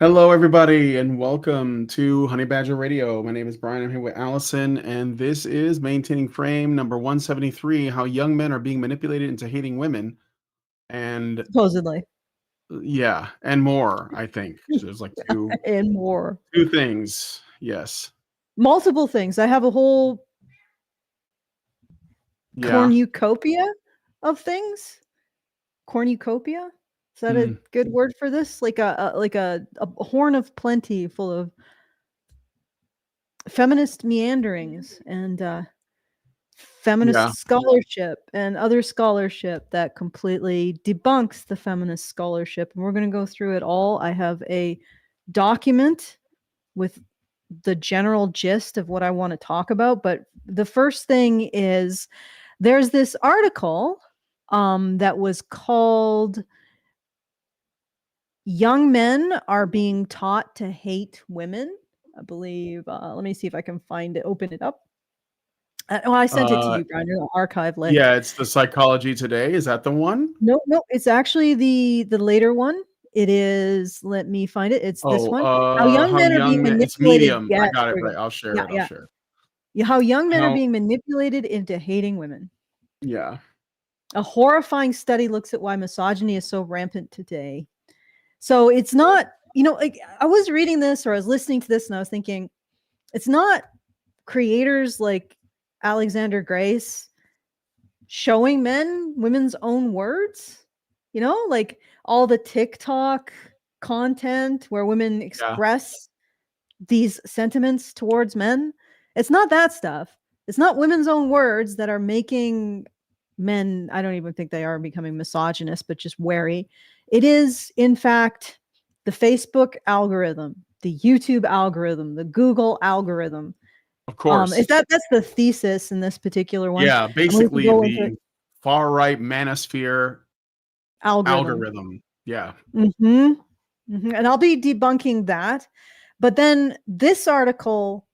Hello, everybody, and welcome to Honey Badger Radio. My name is Brian. I'm here with Allison, and this is Maintaining Frame number 173, How Young Men Are Being Manipulated into Hating Women. And Supposedly. yeah, and more, I think. So there's like And more. two things. Yes. Multiple things. I have a whole Yeah. cornucopia of things. Cornucopia? Is that a good word for this? Like a horn of plenty full of feminist meanderings and feminist scholarship and other scholarship that completely debunks the feminist scholarship. And we're going to go through it all. I have a document with the general gist of what I want to talk about. But the first thing is there's this article that was called Young Men Are Being Taught to Hate Women. I believe, let me see if I can find it, open it up. I sent it to you, Brian, the archive link. Yeah, it's the Psychology Today. Is that the one? No, it's actually the later one. It is, let me find it. It's this one. How young men are being manipulated. It's Medium. Yeah, I got it right. I'll share it. I'll share. Yeah, how young men are being manipulated into hating women. Yeah. A horrifying study looks at why misogyny is so rampant today. So it's not, like I was reading this or I was listening to this and I was thinking, it's not creators like Alexander Grace showing men women's own words, like all the TikTok content where women express these sentiments towards men. It's not that stuff. It's not women's own words that are making men, I don't even think they are becoming misogynist, but just wary. It is, in fact, the Facebook algorithm, the YouTube algorithm, the Google algorithm. Of course. That's the thesis in this particular one. Yeah, basically the far-right manosphere algorithm. Yeah. And I'll be debunking that. But then this article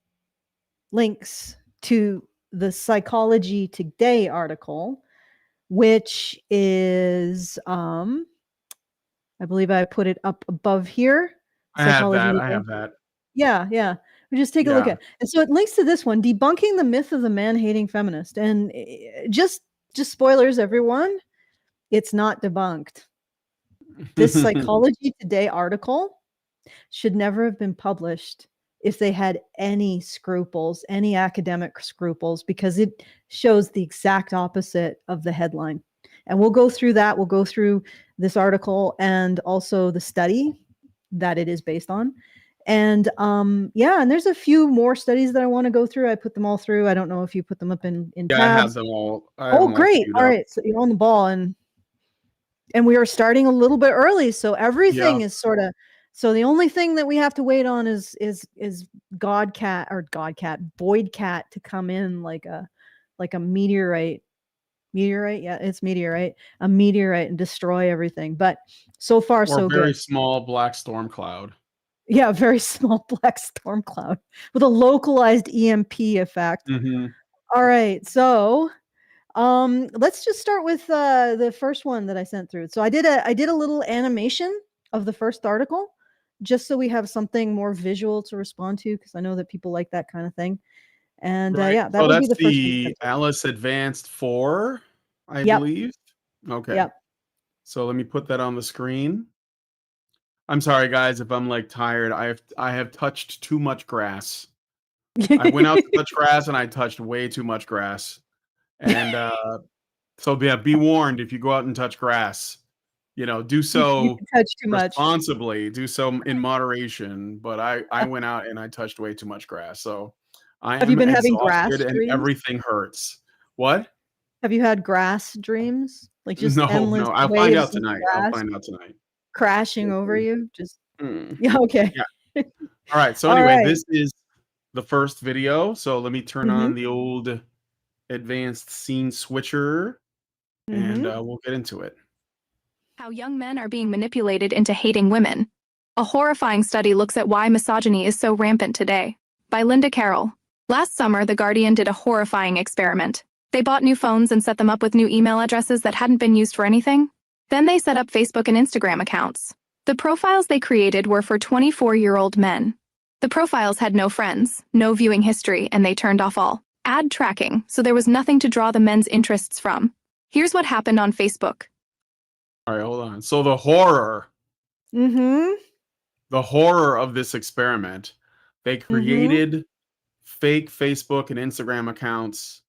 links to the Psychology Today article, which is, I believe I put it up above here. I have that. Yeah. We just take a look at it. And so it links to this one, Debunking the Myth of the Man-Hating Feminist. And just spoilers, everyone, it's not debunked. This Psychology Today article should never have been published if they had any scruples, any academic scruples, because it shows the exact opposite of the headline. And we'll go through that. We'll go through this article and also the study that it is based on. And and there's a few more studies that I want to go through. I put them all through. I don't know if you put them up in tabs. I have them all. Great. All right. So you're on the ball. And we are starting a little bit early. So everything is sort of, so the only thing that we have to wait on is Void Cat to come in like a meteorite. Yeah, it's meteorite. A meteorite and destroy everything. But so far, so good. Very small black storm cloud. Yeah, very small black storm cloud with a localized EMP effect. All right, so let's just start with the first one that I sent through. So I did a little animation of the first article, just so we have something more visual to respond to, because I know that people like that kind of thing. And that would be the first one. Alice Advanced 4, I believe. Okay. Yep. So let me put that on the screen. I'm sorry, guys, if I'm like tired. I have touched too much grass. I went out to touch grass and I touched way too much grass. And so be warned, if you go out and touch grass, do so responsibly, do so in moderation. But I went out and I touched way too much grass. So have you been having grass dreams? And everything hurts. What? Have you had grass dreams? Like just no. I'll find out tonight. Crashing over you? Just yeah, okay. Yeah. All right. So anyway, this is the first video. So let me turn on the old advanced scene switcher and we'll get into it. How young men are being manipulated into hating women. A horrifying study looks at why misogyny is so rampant today. By Linda Carroll. Last summer, The Guardian did a horrifying experiment. They bought new phones and set them up with new email addresses that hadn't been used for anything. Then they set up Facebook and Instagram accounts. The profiles they created were for 24-year-old men. The profiles had no friends, no viewing history, and they turned off all ad tracking, so there was nothing to draw the men's interests from. Here's what happened on Facebook. All right, hold on. So the horror of this experiment, they created fake Facebook and Instagram accounts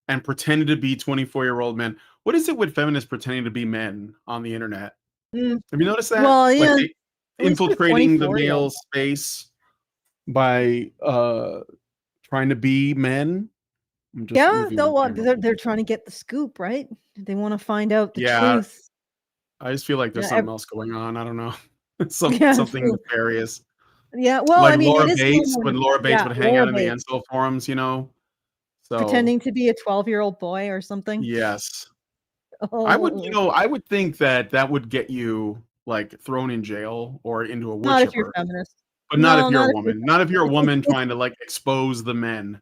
and pretended to be 24-year-old men. What is it with feminists pretending to be men on the internet? Have you noticed that? Well, yeah, like infiltrating the male space by trying to be men. Yeah, they're trying to get the scoop, right? They want to find out the truth. I just feel like there's something else going on. I don't know. Something nefarious. Yeah, well, like I mean, Laura it is Bates, when Laura Bates would hang out in the Bates. Enso forums, you know. So pretending to be a 12-year-old boy or something. Yes. Oh. I would think that would get you like thrown in jail or into a wood Not chipper. if you're feminist. But not if you're a woman. Not if you're a woman trying to like expose the men.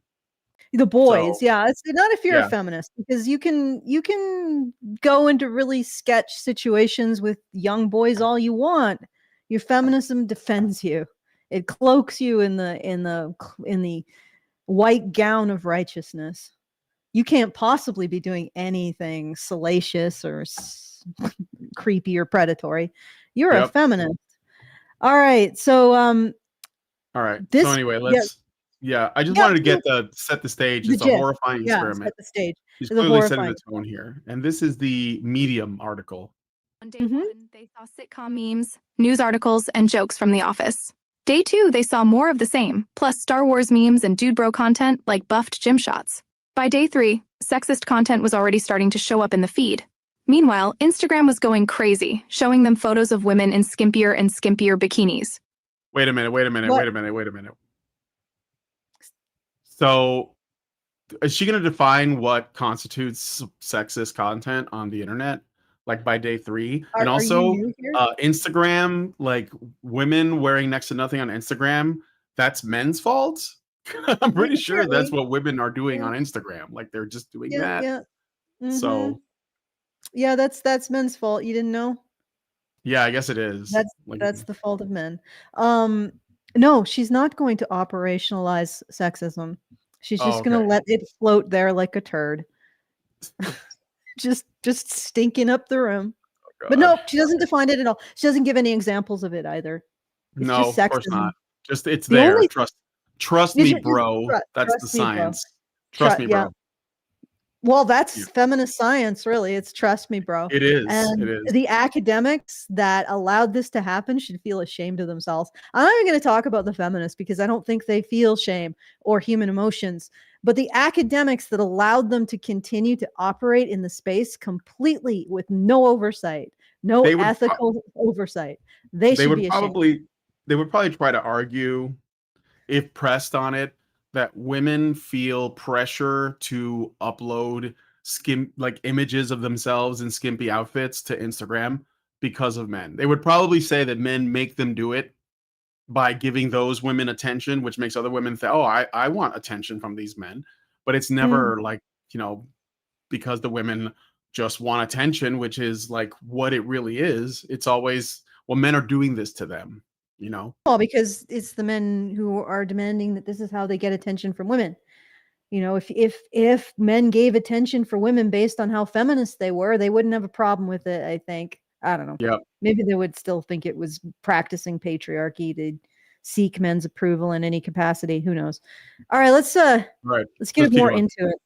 The boys, it's not if you're a feminist, because you can go into really sketch situations with young boys all you want. Your feminism defends you. It cloaks you in the white gown of righteousness. You can't possibly be doing anything salacious or creepy or predatory. You're a feminist. All right, so all right. So anyway, let's I just wanted to set the stage. It's a horrifying experiment. Set the stage. He's clearly setting the tone here. And this is the Medium article. On day 1, they saw sitcom memes, news articles, and jokes from The Office. Day 2, they saw more of the same, plus Star Wars memes and dude bro content like buffed gym shots. By day 3, sexist content was already starting to show up in the feed. Meanwhile, Instagram was going crazy, showing them photos of women in skimpier and skimpier bikinis. Wait a minute. So, is she going to define what constitutes sexist content on the internet? Like by day 3? And also, Instagram, like women wearing next to nothing on Instagram, that's men's fault? I'm pretty sure that's what women are doing on Instagram. Like they're just doing that. Yeah. So, yeah, that's men's fault. You didn't know? Yeah, I guess it is. That's the fault of men. No, she's not going to operationalize sexism. She's just going to let it float there like a turd. just stinking up the room. But no, she doesn't define it at all. She doesn't give any examples of it either. It's just sexism. Of course not. Just it's there. Trust me, bro. That's the science. Trust me, bro. Well, that's feminist science, really. It's trust me, bro. It is. And it is. The academics that allowed this to happen should feel ashamed of themselves. I'm not even going to talk about the feminists because I don't think they feel shame or human emotions. But the academics that allowed them to continue to operate in the space completely with no oversight, no ethical oversight, they should be ashamed. They would probably try to argue, if pressed on it, that women feel pressure to upload images of themselves in skimpy outfits to Instagram because of men. They would probably say that men make them do it by giving those women attention, which makes other women think, oh, I want attention from these men. But it's never because the women just want attention, which is like what it really is. It's always, well, men are doing this to them. Well, because it's the men who are demanding that this is how they get attention from women. If men gave attention for women based on how feminist they were, they wouldn't have a problem with it, I think. I don't know. Yeah. Maybe they would still think it was practicing patriarchy to seek men's approval in any capacity. Who knows? All right, let's get more into it.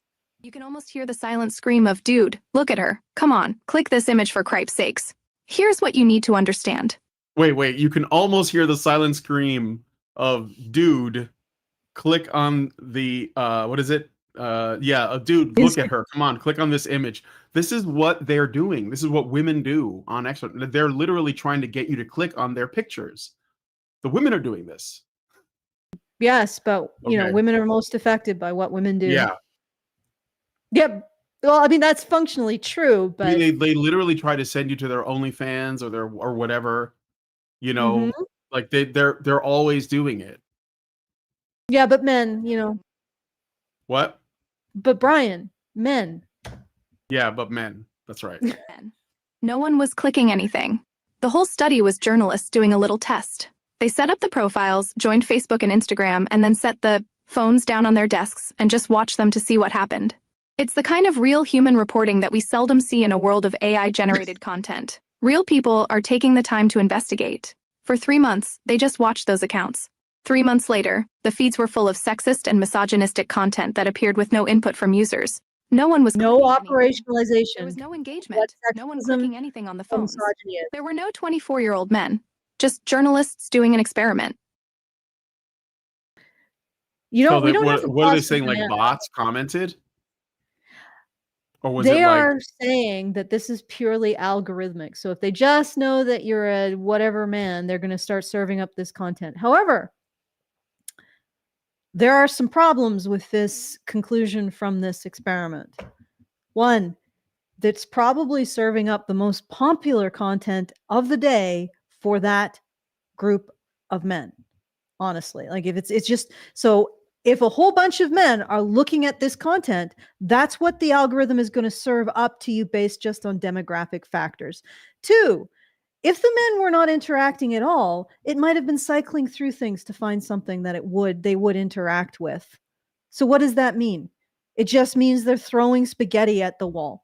You can almost hear the silent scream of, dude, look at her. Come on, click this image for cripe's sakes. Here's what you need to understand. Wait, you can almost hear the silent scream of, dude, click on the, what is it? Dude, look at her. Come on, click on this image. This is what they're doing. This is what women do on X. They're literally trying to get you to click on their pictures. The women are doing this. Yes, but, women are most affected by what women do. Yeah. Yep. Well, I mean, that's functionally true, but... I mean, they literally try to send you to their OnlyFans or whatever. Like they're always doing it. Yeah, but men, What? But Brian, men. Yeah, but men. That's right. No one was clicking anything. The whole study was journalists doing a little test. They set up the profiles, joined Facebook and Instagram, and then set the phones down on their desks and just watched them to see what happened. It's the kind of real human reporting that we seldom see in a world of AI-generated content. Real people are taking the time to investigate. For 3 months, they just watched those accounts. 3 months later, the feeds were full of sexist and misogynistic content that appeared with no input from users. No one was No clicking anything. operationalization. There was no What engagement. No one sexism clicking anything on the or phones. misogyny is. There were no 24-year-old men. Just journalists doing an experiment. You So don't. We don't have to what are they pause for saying? Like bananas. bots commented, or was They it like? are saying that this is purely algorithmic. So if they just know that you're a whatever man, they're going to start serving up this content. However, there are some problems with this conclusion from this experiment. One, that's probably serving up the most popular content of the day for that group of men. Honestly, like if it's just so if a whole bunch of men are looking at this content, that's what the algorithm is going to serve up to you based just on demographic factors. Two, if the men were not interacting at all, it might have been cycling through things to find something that they would interact with. So what does that mean? It just means they're throwing spaghetti at the wall.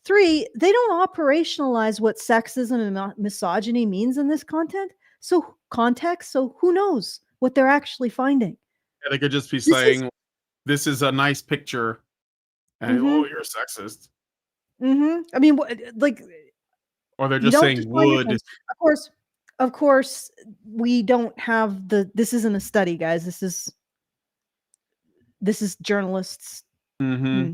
Three, they don't operationalize what sexism and misogyny means in this content. So context, so who knows what they're actually finding? Yeah, they could just be This is saying, "This is a nice picture," and oh, Mhm. you're a sexist, I mean, like or they're you just don't saying destroy your would. friends. Of course, we don't have this isn't a study, guys. This is journalists, Mm-hmm.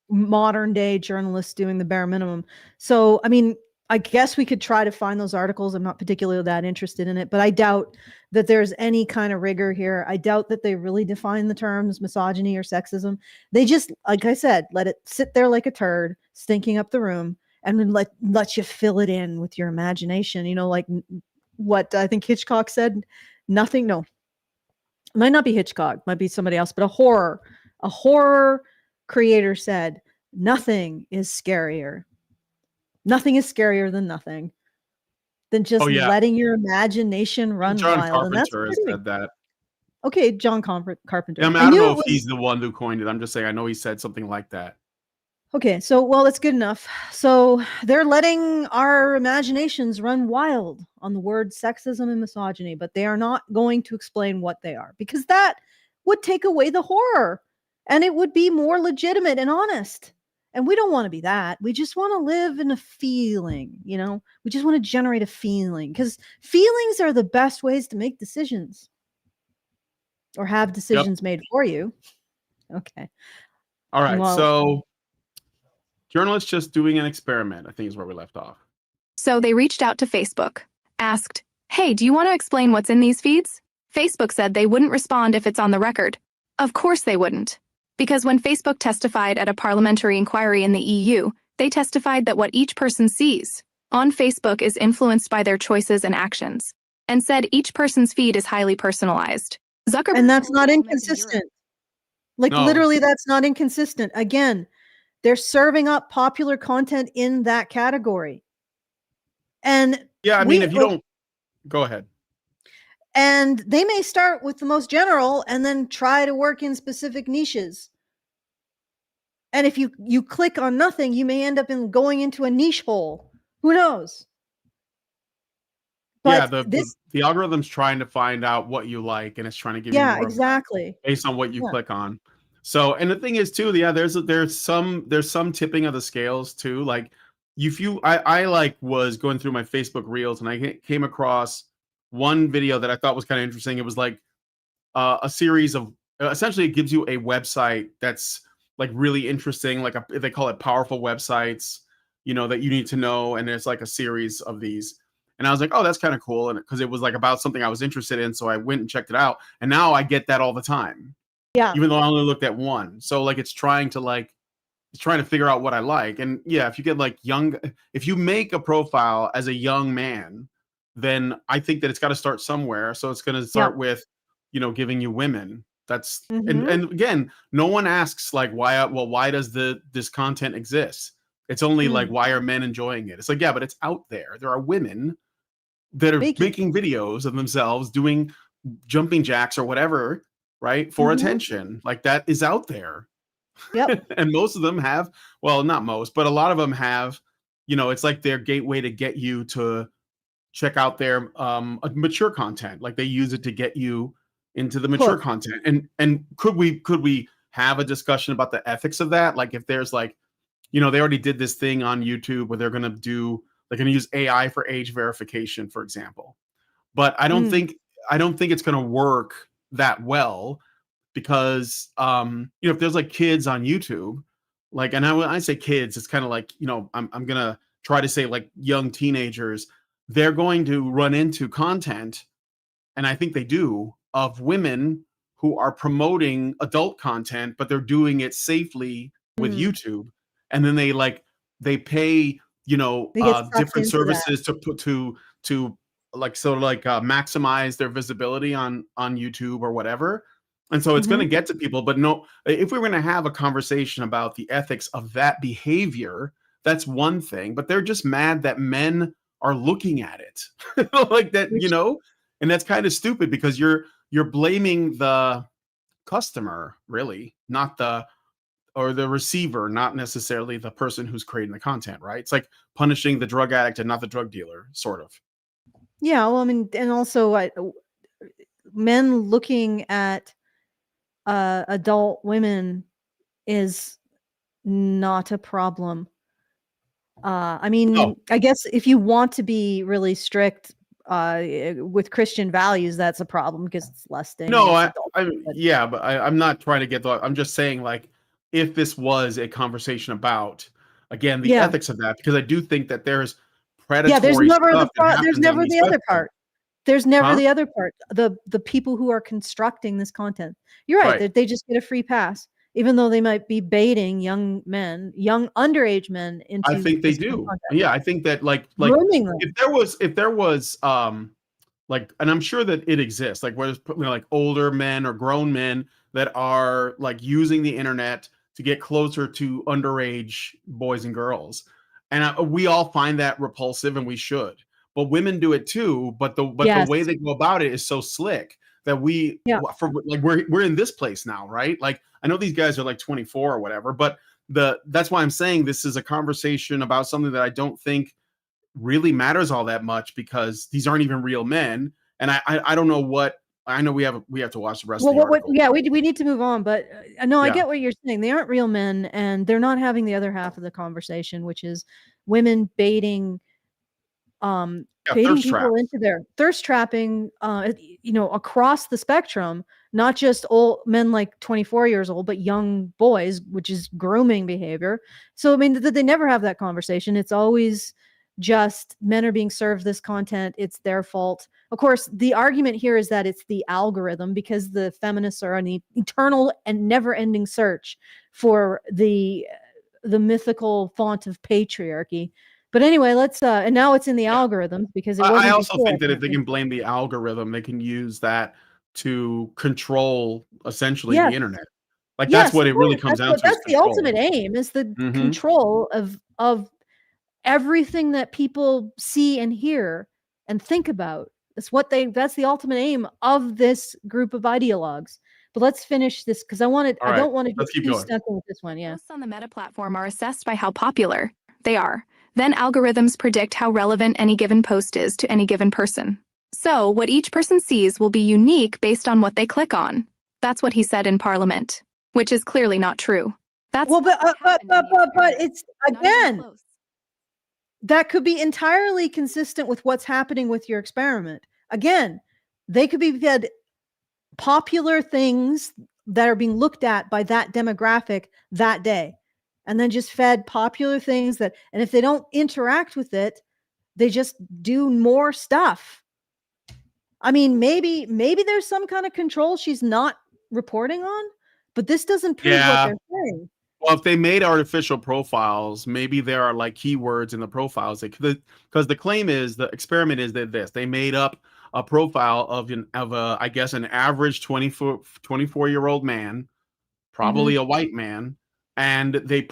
modern day journalists doing the bare minimum. So, I mean, I guess we could try to find those articles. I'm not particularly that interested in it, but I doubt that there's any kind of rigor here. I doubt that they really define the terms misogyny or sexism. They just, like I said, let it sit there like a turd, stinking up the room, and then let you fill it in with your imagination. You know, like what I think Hitchcock said, nothing, no, it might not be Hitchcock, might be somebody else, but a horror creator said, nothing is scarier. Nothing is scarier than nothing. Than Oh just yeah, letting your imagination run John wild. And that's what Carpenter has they're doing. said that. Okay, John Yeah, Carpenter. I mean, I I don't knew know it if was he's the one who coined it. I'm just saying I know he said something like that. okay. So, well, that's good enough. So they're letting our imaginations run wild on the word sexism and misogyny, but they are not going to explain what they are because that would take away the horror and it would be more legitimate and honest. And we don't want to be that. We just want to live in a feeling, you know? We just want to generate a feeling because feelings are the best ways to make decisions or have Yep. decisions made for you. Okay. All right. Well, So journalists just doing an experiment, I think is where we left off. So they reached out to Facebook, asked, "Hey, do you want to explain what's in these feeds?" Facebook said they wouldn't respond if it's on the record. Of course they wouldn't. Because when Facebook testified at a parliamentary inquiry in the EU, they testified that what each person sees on Facebook is influenced by their choices and actions, and said each person's feed is highly personalized. Zuckerberg and that's told not parliament in Europe, inconsistent. Like No. literally, that's not inconsistent. Again, they're serving up popular content in that category. And Yeah, I mean, if you don't, go ahead. and they may start with the most general and then try to work in specific niches. And if you click on nothing, you may end up going into a niche hole. Who knows? Yeah, But this, the algorithm's trying to find out what you like, and it's trying to give you yeah, more of that exactly. based on what you Yeah. click on. So, and the thing is too, yeah, there's some tipping of the scales too. Like I like was going through my Facebook reels and I came across one video that I thought was kind of interesting. It was like a series of essentially it gives you a website that's like really interesting, like they call it powerful websites, you know, that you need to know, and there's like a series of these. And I was like, oh, that's kind of cool. And because it was like about something I was interested in. So I went and checked it out. And now I get that all the time. Yeah. Even though I only looked at one. So like it's trying to figure out what I like. And yeah, if you get like if you make a profile as a young man, then I think that it's got to start somewhere. So it's going to start with, you know, giving you women. That's and again, no one asks like why does this content exist? It's only like why are men enjoying it? It's like, yeah, but it's out there. There are women that are Baking. making videos of themselves doing jumping jacks or whatever, right? For attention. Like that is out there. Yep. And most of them have, well, not most, but a lot of them have, you know, it's like their gateway to get you to check out their mature content. Like they use it to get you into the mature Hook. content. And could we have a discussion about the ethics of that? Like if there's like, you know, they already did this thing on YouTube where they're going to use AI for age verification, for example. But I don't think it's going to work that well because you know, if there's like kids on YouTube, like, and I say kids, it's kind of like, you know, I'm gonna try to say like young teenagers, they're going to run into content, and I think they do, of women who are promoting adult content, but they're doing it safely with YouTube, and then they pay, you know, They get sucked different into that. services to put to like sort of like maximize their visibility on YouTube or whatever. And so it's going to get to people, but no, if we were going to have a conversation about the ethics of that behavior, that's one thing, but they're just mad that men are looking at it like that, you know, and that's kind of stupid because you're blaming the customer, really, not the receiver, not necessarily the person who's creating the content, right? It's like punishing the drug addict and not the drug dealer, sort of. Yeah, well, I mean, and also men looking at adult women is not a problem. I mean, No. I guess if you want to be really strict with Christian values, that's a problem because it's lusting. No, and it's adultery, but yeah, but I'm not trying to get I'm just saying, like, if this was a conversation about, again, the yeah, ethics of that, because I do think that there's yeah. There's predatory never stuff that there's happens on never these the other websites. part. There's never Huh? the other part. The people who are constructing this content. You're right. Right. They just get a free pass, even though they might be baiting young men, young underage men I into think they this kind of do. content. Yeah, I think that like Grooming them. if there was like, and I'm sure that it exists, like where there's, you know, like older men or grown men that are like using the internet to get closer to underage boys and girls, and we all find that repulsive, and we should. But women do it too. But the Yes. way they go about it is so slick that Yeah. we're in this place now, right? Like I know these guys are like 24 or whatever, but that's why I'm saying this is a conversation about something that I don't think really matters all that much because these aren't even real men. And I don't know what, I know we have to watch the rest of the article. Yeah, we need to move on, but no, I Yeah. get what you're saying. They aren't real men, and they're not having the other half of the conversation, which is women baiting Thirst people traps. into their thirst trapping, you know, across the spectrum, not just old men like 24 years old, but young boys, which is grooming behavior. So, I mean, they never have that conversation. It's always just men are being served this content. It's their fault. Of course, the argument here is that it's the algorithm because the feminists are on the eternal and never ending search for the mythical font of patriarchy. But anyway, let's and now it's in the algorithms because it wasn't I also before, think that if they apparently. can blame the algorithm, they can use that to control essentially Yes. the internet. Like that's Yes, what of it really course. comes down to, is That's the control. ultimate aim, is the Mhm. control of everything that people see and hear and think about. That's the ultimate aim of this group of ideologues. But let's finish this because All I right, don't want to get let's keep too going. stuck with this one. Yeah. Posts on the Meta platform are assessed by how popular they are. Then algorithms predict how relevant any given post is to any given person. So, what each person sees will be unique based on what they click on. That's what he said in Parliament, which is clearly not true. That's Well, not what happened in the experiment. it's Not even again, close. that could be entirely consistent with what's happening with your experiment. Again, they could be fed popular things that are being looked at by that demographic that day, and then just fed popular things that, and if they don't interact with it, they just do more stuff. I mean, maybe there's some kind of control she's not reporting on, but this doesn't prove what Yeah. they're saying. Well, if they made artificial profiles, maybe there are like keywords in the profiles because the claim is, the experiment is that they made up a profile of a, I guess, an average 24-year-old man, probably a white man, and they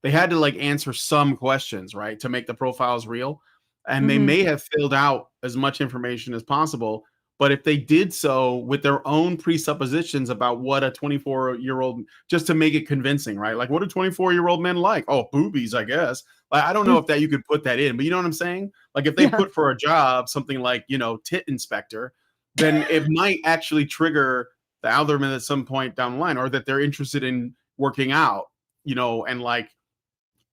had to like answer some questions, right, to make the profiles real. and they may have filled out as much information as possible. But if they did so with their own presuppositions about what a 24-year-old, just to make it convincing, right? Like, what do 24-year-old men like? Oh, boobies, I guess. Like, I don't know if that you could put that in, but you know what I'm saying? Like, if they put for a job something like, tit inspector, then it might actually trigger the algorithm at some point down the line, or that they're interested in working out, and like,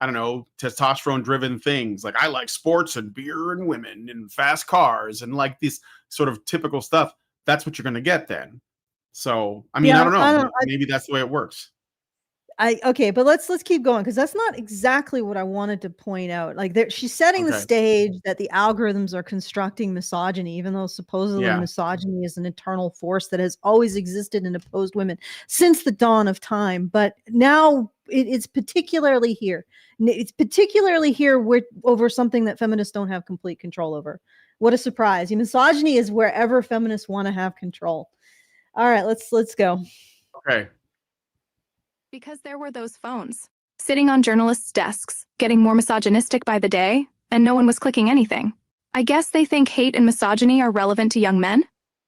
I don't know, testosterone driven things. Like, I like sports and beer and women and fast cars and like this sort of typical stuff. That's what you're going to get then. So, I mean, I don't know. Maybe that's the way it works. Okay, but let's keep going, because that's not exactly what I wanted to point out. Like, she's setting the stage that the algorithms are constructing misogyny, even though supposedly misogyny is an internal force that has always existed and opposed women since the dawn of time. But now it's particularly here. It's particularly here over something that feminists don't have complete control over. What a surprise! Misogyny is wherever feminists want to have control. All right, let's go. Okay. Because there were those phones sitting on journalists' desks, getting more misogynistic by the day, and no one was clicking anything. I guess they think hate and misogyny are relevant to young men?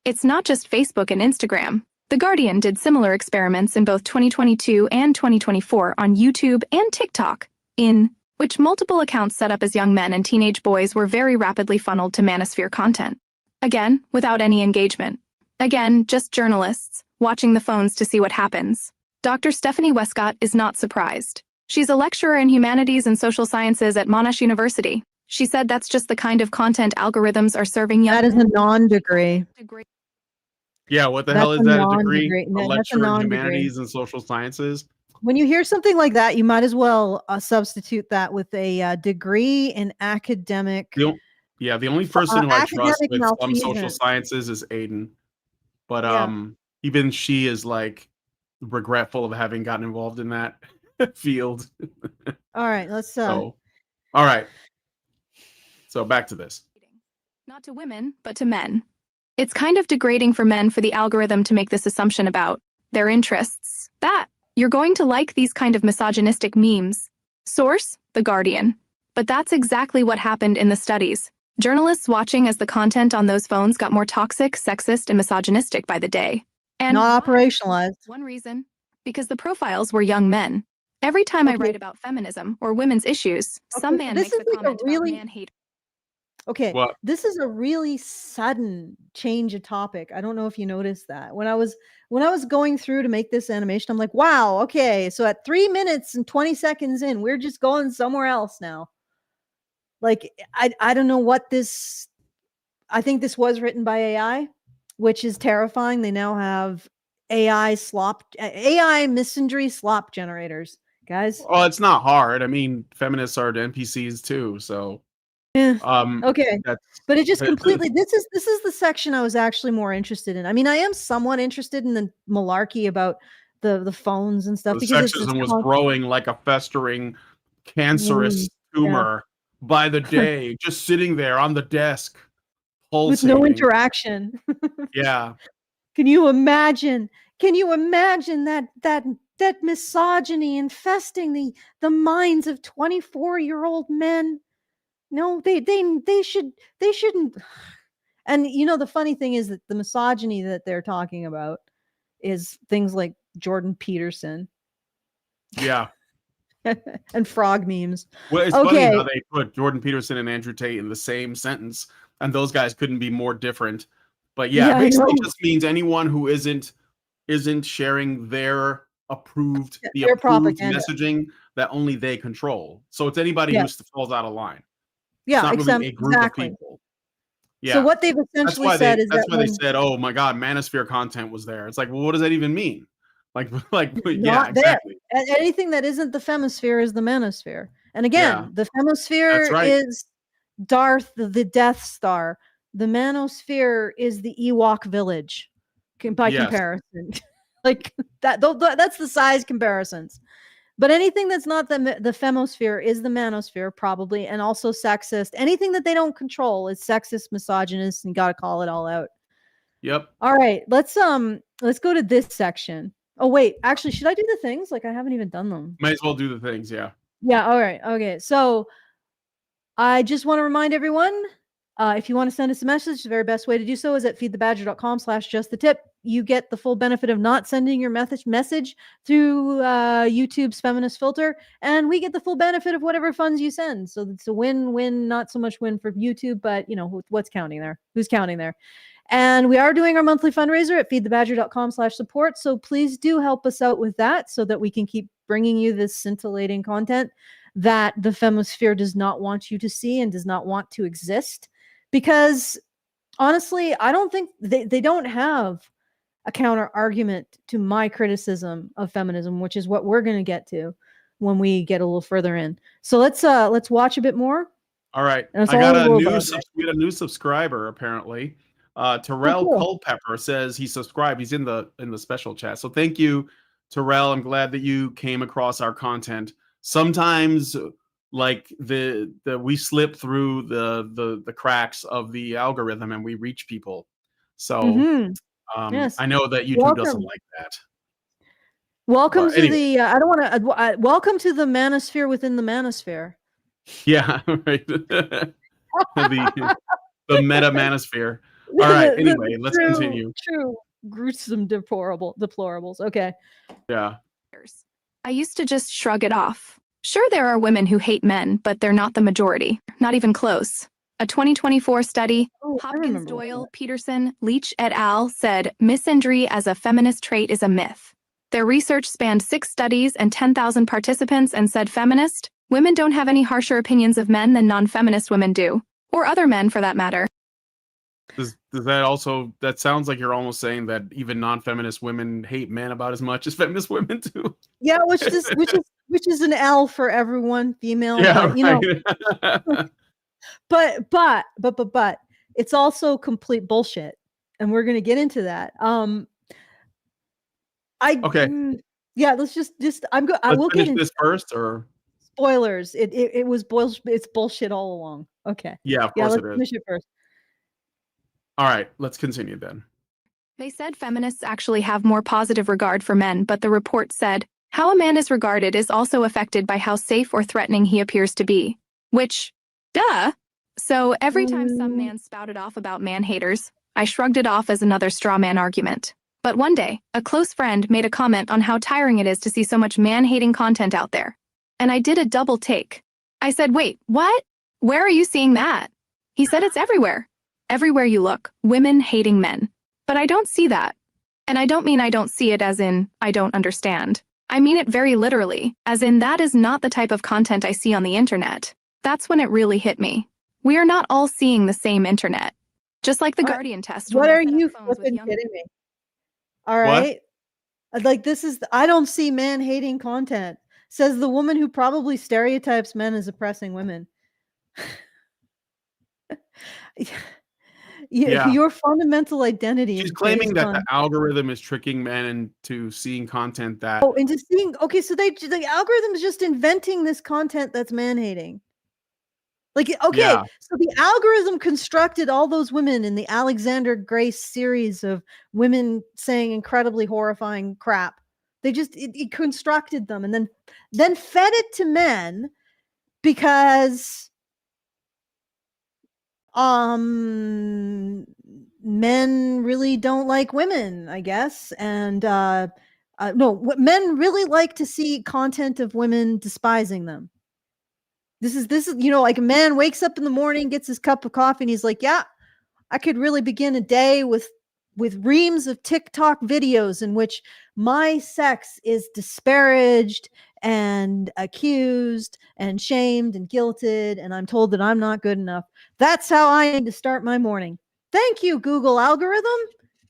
It's not just Facebook and Instagram. The Guardian did similar experiments in both 2022 and 2024 on YouTube and TikTok, in which multiple accounts set up as young men and teenage boys were very rapidly funneled to manosphere content. Again, without any engagement. Again, just journalists, watching the phones to see what happens. Dr. Stephanie Westcott is not surprised. She's a lecturer in humanities and social sciences at Monash University. She said that's just the kind of content algorithms are serving young. That is a non-degree. Yeah, what the hell is that a degree? A lecturer in humanities and social sciences? When you hear something like that, you might as well substitute that with a degree in academic. The only person who I trust with some social sciences is Aiden. But even she is like regretful of having gotten involved in that field. All right, let's all right. So back to this. Not to women, but to men. It's kind of degrading for men for the algorithm to make this assumption about their interests, that you're going to like these kind of misogynistic memes. Source, The Guardian. But that's exactly what happened in the studies. Journalists watching as the content on those phones got more toxic, sexist, and misogynistic by the day. And not operationalized. One reason, because the profiles were young men. Every time I write about feminism or women's issues, some man makes a comment about man-hate. Okay, this is a really sudden change of topic. I don't know if you noticed that. When I was going through to make this animation, I'm like, wow, okay, so at 3 minutes and 20 seconds in, we're just going somewhere else now. Like, I don't know what this, I think this was written by AI, which is terrifying. They now have AI misandry slop generators, guys. Oh, it's not hard. I mean, feminists are NPCs too, so. Okay, but it just completely. This is the section I was actually more interested in. I mean, I am somewhat interested in the malarkey about the phones and stuff, the sexism was growing like a festering, cancerous tumor by the day, just sitting there on the desk, pulsating. With no interaction. Yeah. Can you imagine? Can you imagine that misogyny infesting the minds of 24-year-old men? No, they shouldn't. And the funny thing is that the misogyny that they're talking about is things like Jordan Peterson. Yeah. And frog memes. Well, it's funny how they put Jordan Peterson and Andrew Tate in the same sentence, and those guys couldn't be more different. But yeah, basically it just means anyone who isn't sharing their approved messaging that only they control. So it's anybody who falls out of line. Yeah, it's not really a group of people. Yeah. So what they've essentially said is that's why they said, "Oh my God, manosphere content was there." It's like, well, what does that even mean? Like, yeah, exactly. Anything that isn't the femosphere is the manosphere. And again, the femosphere is Darth, the Death Star. The manosphere is the Ewok village, by comparison. Like that. That's the size comparisons. But anything that's not the femosphere is the manosphere, probably, and also sexist. Anything that they don't control is sexist, misogynist, and got to call it all out. Yep. All right, let's go to this section. Oh wait, actually, should I do the things? Like, I haven't even done them. Might as well do the things, yeah. Yeah. All right. Okay. So I just want to remind everyone, if you want to send us a message, the very best way to do so is at feedthebadger.com/justthetip. You get the full benefit of not sending your message through YouTube's feminist filter, and we get the full benefit of whatever funds you send. So it's a win-win, not so much win for YouTube, but you know, what's counting there? Who's counting there? And we are doing our monthly fundraiser at feedthebadger.com/support. So please do help us out with that so that we can keep bringing you this scintillating content that the femosphere does not want you to see and does not want to exist. Because honestly, I don't think they don't have a counter argument to my criticism of feminism, which is what we're going to get to when we get a little further in. So let's watch a bit more. All right. And that's I all got we'll a go new about. we got a new subscriber apparently. Terrell cool. Culpepper says he subscribed. He's in the special chat. So thank you, Terrell. I'm glad that you came across our content. Sometimes like the we slip through the cracks of the algorithm and we reach people. So Yes. I know that YouTube doesn't like that. Welcome But to anyway. the I don't want to welcome to the manosphere within the manosphere. Yeah, right. the meta manosphere. All right. Anyway, let's continue. True gruesome deplorables. Okay. Yeah. I used to just shrug it off. Sure, there are women who hate men, but they're not the majority. Not even close. A 2024 study, Hopkins, Doyle, Peterson, Leach et al. Said misandry as a feminist trait is a myth. Their research spanned 6 studies and 10,000 participants and said feminist women don't have any harsher opinions of men than non-feminist women do, or other men for that matter. Does that also, that sounds like you're almost saying that even non-feminist women hate men about as much as feminist women do. Yeah, which is an L for everyone, female. Yeah, but, you know, but it's also complete bullshit, and we're gonna get into that. Yeah, let's just I will finish get into this first, or spoilers. It was it's bullshit all along. Okay. Yeah, of course let's it is. finish it first. All right, let's continue then. They said feminists actually have more positive regard for men, but the report said, how a man is regarded is also affected by how safe or threatening he appears to be. Which, duh! So every time some man spouted off about man-haters, I shrugged it off as another straw man argument. But one day, a close friend made a comment on how tiring it is to see so much man-hating content out there. And I did a double take. I said, wait, what? Where are you seeing that? He said it's everywhere. Everywhere you look, women hating men. But I don't see that. And I don't mean I don't see it as in, I don't understand. I mean it very literally, as in that is not the type of content I see on the internet. That's when it really hit me. We are not all seeing the same internet. Just like the Guardian test. What are you flipping kidding me? All right. Like this is, I don't see man-hating content, says the woman who probably stereotypes men as oppressing women. Yeah. Your fundamental identity. She's claiming that the algorithm is tricking men into seeing content that. Oh, into seeing. Okay, so the algorithm is just inventing this content that's man-hating. Like, okay, Yeah. so the algorithm constructed all those women in the Alexander Grace series of women saying incredibly horrifying crap. They just it constructed them and then fed it to men because men really don't like women, I guess. And no, men really like to see content of women despising them. This is, you know, like a man wakes up in the morning, gets his cup of coffee, and he's like, yeah, I could really begin a day with reams of TikTok videos in which my sex is disparaged and accused and shamed and guilted, and I'm told that I'm not good enough. That's how I need to start my morning. Thank you, Google algorithm,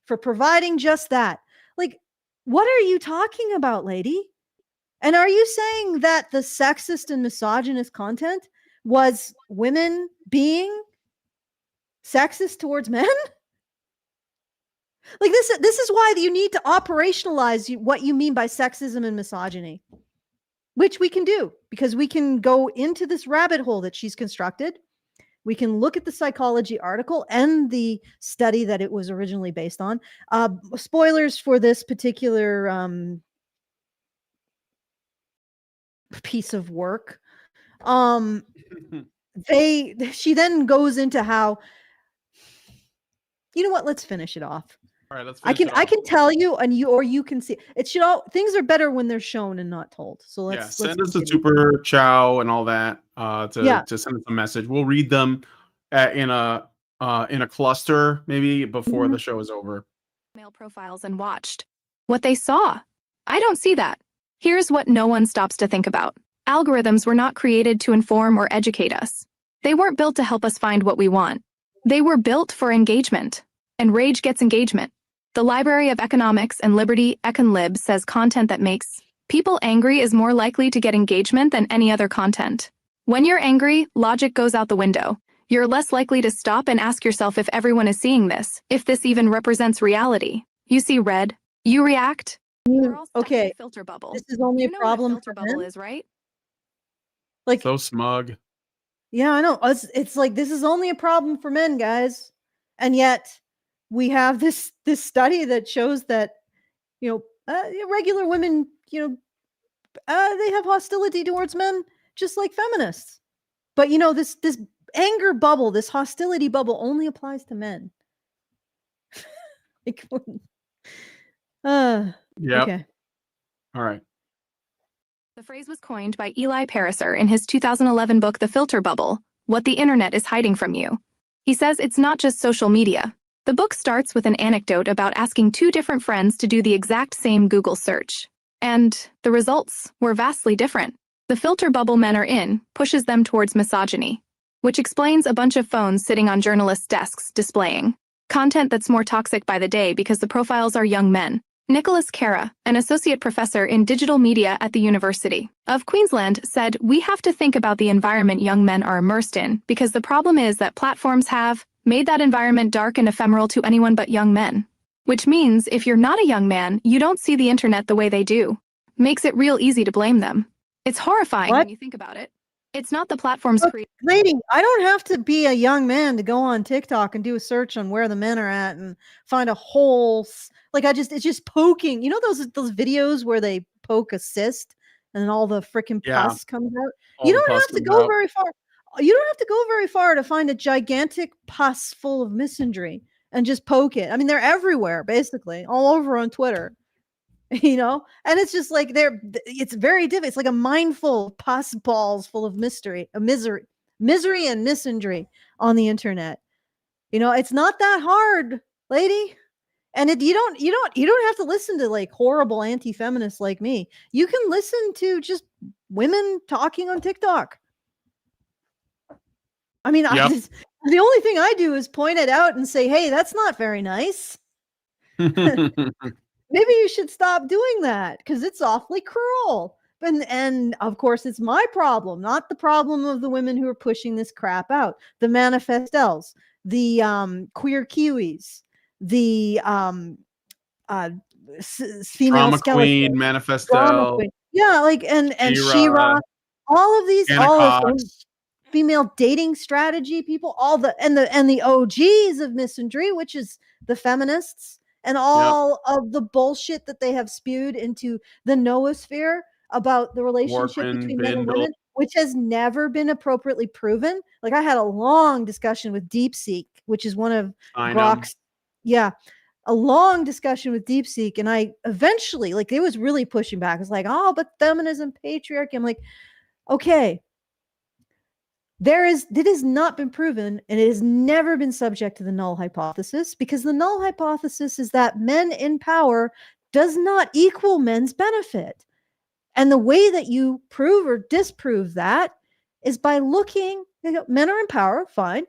for providing just that. Like, what are you talking about, lady? And are you saying that the sexist and misogynist content was women being sexist towards men? Like this is why you need to operationalize what you mean by sexism and misogyny, which we can do because we can go into this rabbit hole that she's constructed. We can look at the psychology article and the study that it was originally based on. Spoilers for this particular piece of work. she then goes into how, you know what, let's finish it off. All right, let's I finish can tell you, and you can see it. Should all things are better when they're shown and not told. So let's send us a continue. super chow and all that to send us a message. We'll read them in a cluster maybe before the show is over. Male profiles and watched what they saw. I don't see that. Here's what no one stops to think about. Algorithms were not created to inform or educate us. They weren't built to help us find what we want. They were built for engagement. And rage gets engagement. The Library of Economics and Liberty, EconLib, says content that makes people angry is more likely to get engagement than any other content. When you're angry, logic goes out the window. You're less likely to stop and ask yourself if everyone is seeing this, if this even represents reality. You see red, you react. We're all stuck in a filter bubble. This is only a problem what a filter bubble is, right? Like, so smug. Yeah, I know. It's like, this is only a problem for men, guys. And yet we have this study that shows that, regular women, they have hostility towards men just like feminists. But this anger bubble, this hostility bubble only applies to men. Okay. All right. The phrase was coined by Eli Pariser in his 2011 book, The Filter Bubble: What the Internet is Hiding from You. He says it's not just social media. The book starts with an anecdote about asking two different friends to do the exact same Google search. And the results were vastly different. The filter bubble men are in pushes them towards misogyny, which explains a bunch of phones sitting on journalists' desks displaying content that's more toxic by the day because the profiles are young men. Nicholas Cara, an associate professor in digital media at the University of Queensland, said, "We have to think about the environment young men are immersed in, because the problem is that platforms have made that environment dark and ephemeral to anyone but young men. Which means if you're not a young man, you don't see the internet the way they do. Makes it real easy to blame them. It's horrifying when you think about it. It's not the platform's creation." Lady, I don't have to be a young man to go on TikTok and do a search on where the men are at and find a whole, it's just poking. You know those videos where they poke a cyst and all the freaking pus comes out? You don't have to go very far. You don't have to go very far to find a gigantic pus full of misandry and just poke it. I mean, they're everywhere, basically, all over on Twitter. And it's just like it's very difficult. It's like a mindful pus balls full of misery and misandry on the internet. It's not that hard, lady. And you don't have to listen to like horrible anti-feminists like me. You can listen to just women talking on TikTok. I mean, the only thing I do is point it out and say, "Hey, that's not very nice. Maybe you should stop doing that because it's awfully cruel." And of course, it's my problem, not the problem of the women who are pushing this crap out. The manifestels, the queer Kiwis, the female Drama queen, manifestel. Yeah, and She-Ra, all of these female dating strategy people, all the OGs of misandry, which is the feminists, and all of the bullshit that they have spewed into the noosphere about the relationship between men and women, which has never been appropriately proven. Like, I had a long discussion with DeepSeek, which is one of Grok's, a long discussion with DeepSeek, and I eventually, it was really pushing back. It's like, "Oh, but feminism, patriarchy." I'm like, okay, it has not been proven, and it has never been subject to the null hypothesis, because the null hypothesis is that men in power does not equal men's benefit. And the way that you prove or disprove that is by looking, men are in power, fine.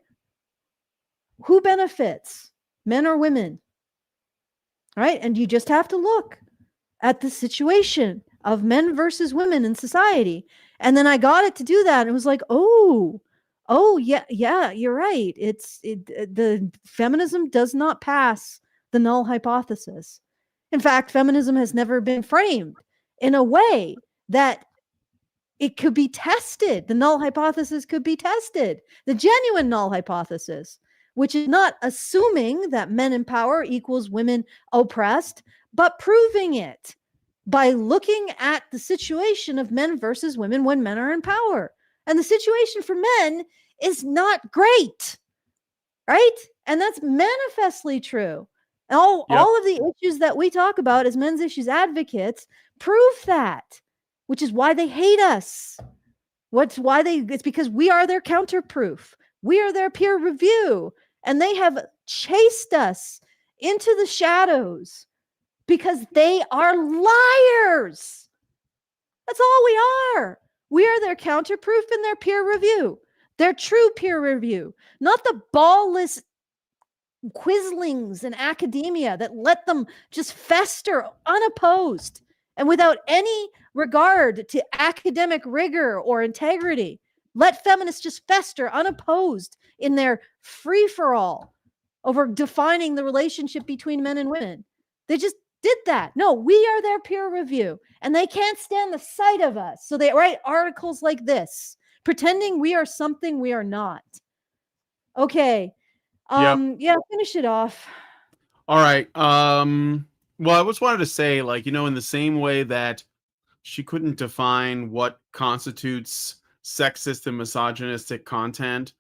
Who benefits? Men or women? Right? And you just have to look at the situation of men versus women in society. And then I got it to do that. And it was like, oh, yeah, you're right. The feminism does not pass the null hypothesis. In fact, feminism has never been framed in a way that it could be tested. The null hypothesis could be tested. The genuine null hypothesis, which is not assuming that men in power equals women oppressed, but proving it by looking at the situation of men versus women when men are in power. And the situation for men is not great, right? And that's manifestly true. All of the issues that we talk about as men's issues advocates prove that, which is why they hate us. It's because we are their counterproof. We are their peer review. And they have chased us into the shadows because they are liars. That's all we are. We are their counterproof and their peer review. Their true peer review, not the ballless quislings in academia that let them just fester unopposed and without any regard to academic rigor or integrity. Let feminists just fester unopposed in their free-for-all over defining the relationship between men and women. They just did that. No, we are their peer review, and they can't stand the sight of us. So they write articles like this, pretending we are something we are not. Okay. Yeah, finish it off. All right. Well, I just wanted to say, like, in the same way that she couldn't define what constitutes sexist and misogynistic content,